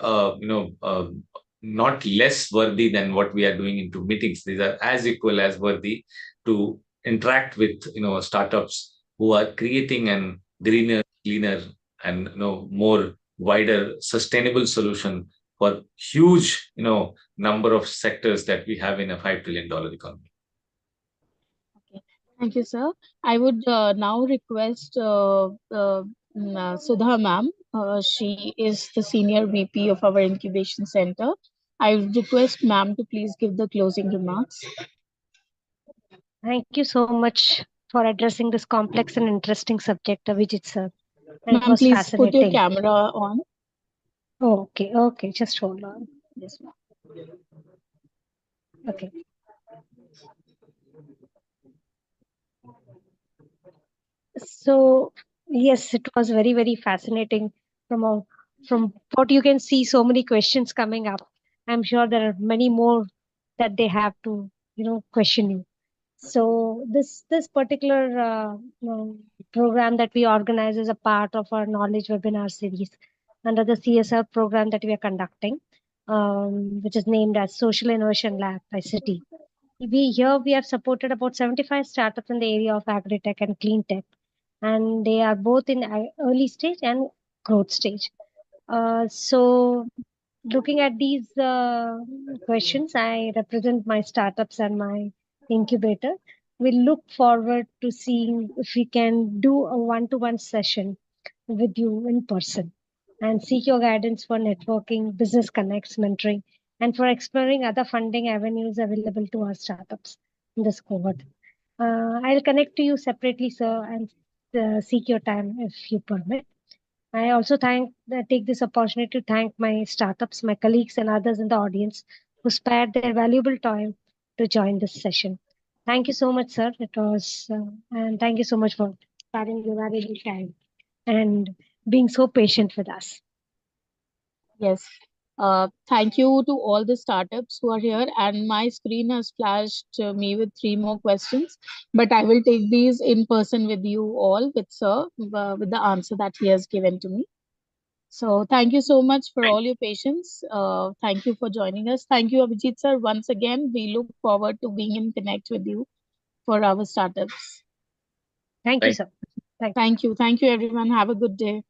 B: not less worthy than what we are doing into meetings. These are as equal as worthy to interact with startups who are creating an greener, cleaner, and more wider sustainable solution for huge number of sectors that we have in a $5 trillion economy.
A: Okay. Thank you, sir. I would now request Sudha ma'am. She is the senior VP of our incubation center. I would request ma'am to please give the closing remarks.
D: Thank you so much for addressing this complex and interesting subject, Vijit sir. It
A: Ma'am,
D: was
A: please put your
D: fascinating.
A: camera on.
D: Okay, just hold on.
A: Yes, ma'am.
D: Okay. So yes, it was very, very fascinating. From what you can see, so many questions coming up. I'm sure there are many more that they have to, question you. So this particular program that we organize is a part of our knowledge webinar series under the CSR program that we are conducting, which is named as Social Innovation Lab by City. We have supported about 75 startups in the area of agri-tech and clean tech, and they are both in early stage and growth stage. So looking at these questions, I represent my startups and my incubator. We look forward to seeing if we can do a one-to-one session with you in person and seek your guidance for networking, business connects, mentoring, and for exploring other funding avenues available to our startups in this cohort. I'll connect to you separately, sir, and seek your time if you permit. I also take this opportunity to thank my startups, my colleagues, and others in the audience who spared their valuable time to join this session. Thank you so much, sir. It was, and thank you so much for sparing your valuable time and being so patient with us.
A: Yes. Thank you to all the startups who are here. And my screen has flashed me with three more questions, but I will take these in person with you all, with sir, with the answer that he has given to me. So thank you so much for all your patience. Thank you for joining us. Thank you, Abhijit sir. Once again, we look forward to being in connect with you for our startups.
D: Thank you,
B: Thank
D: sir. Thank you.
A: Thank you. Thank you, everyone. Have a good day.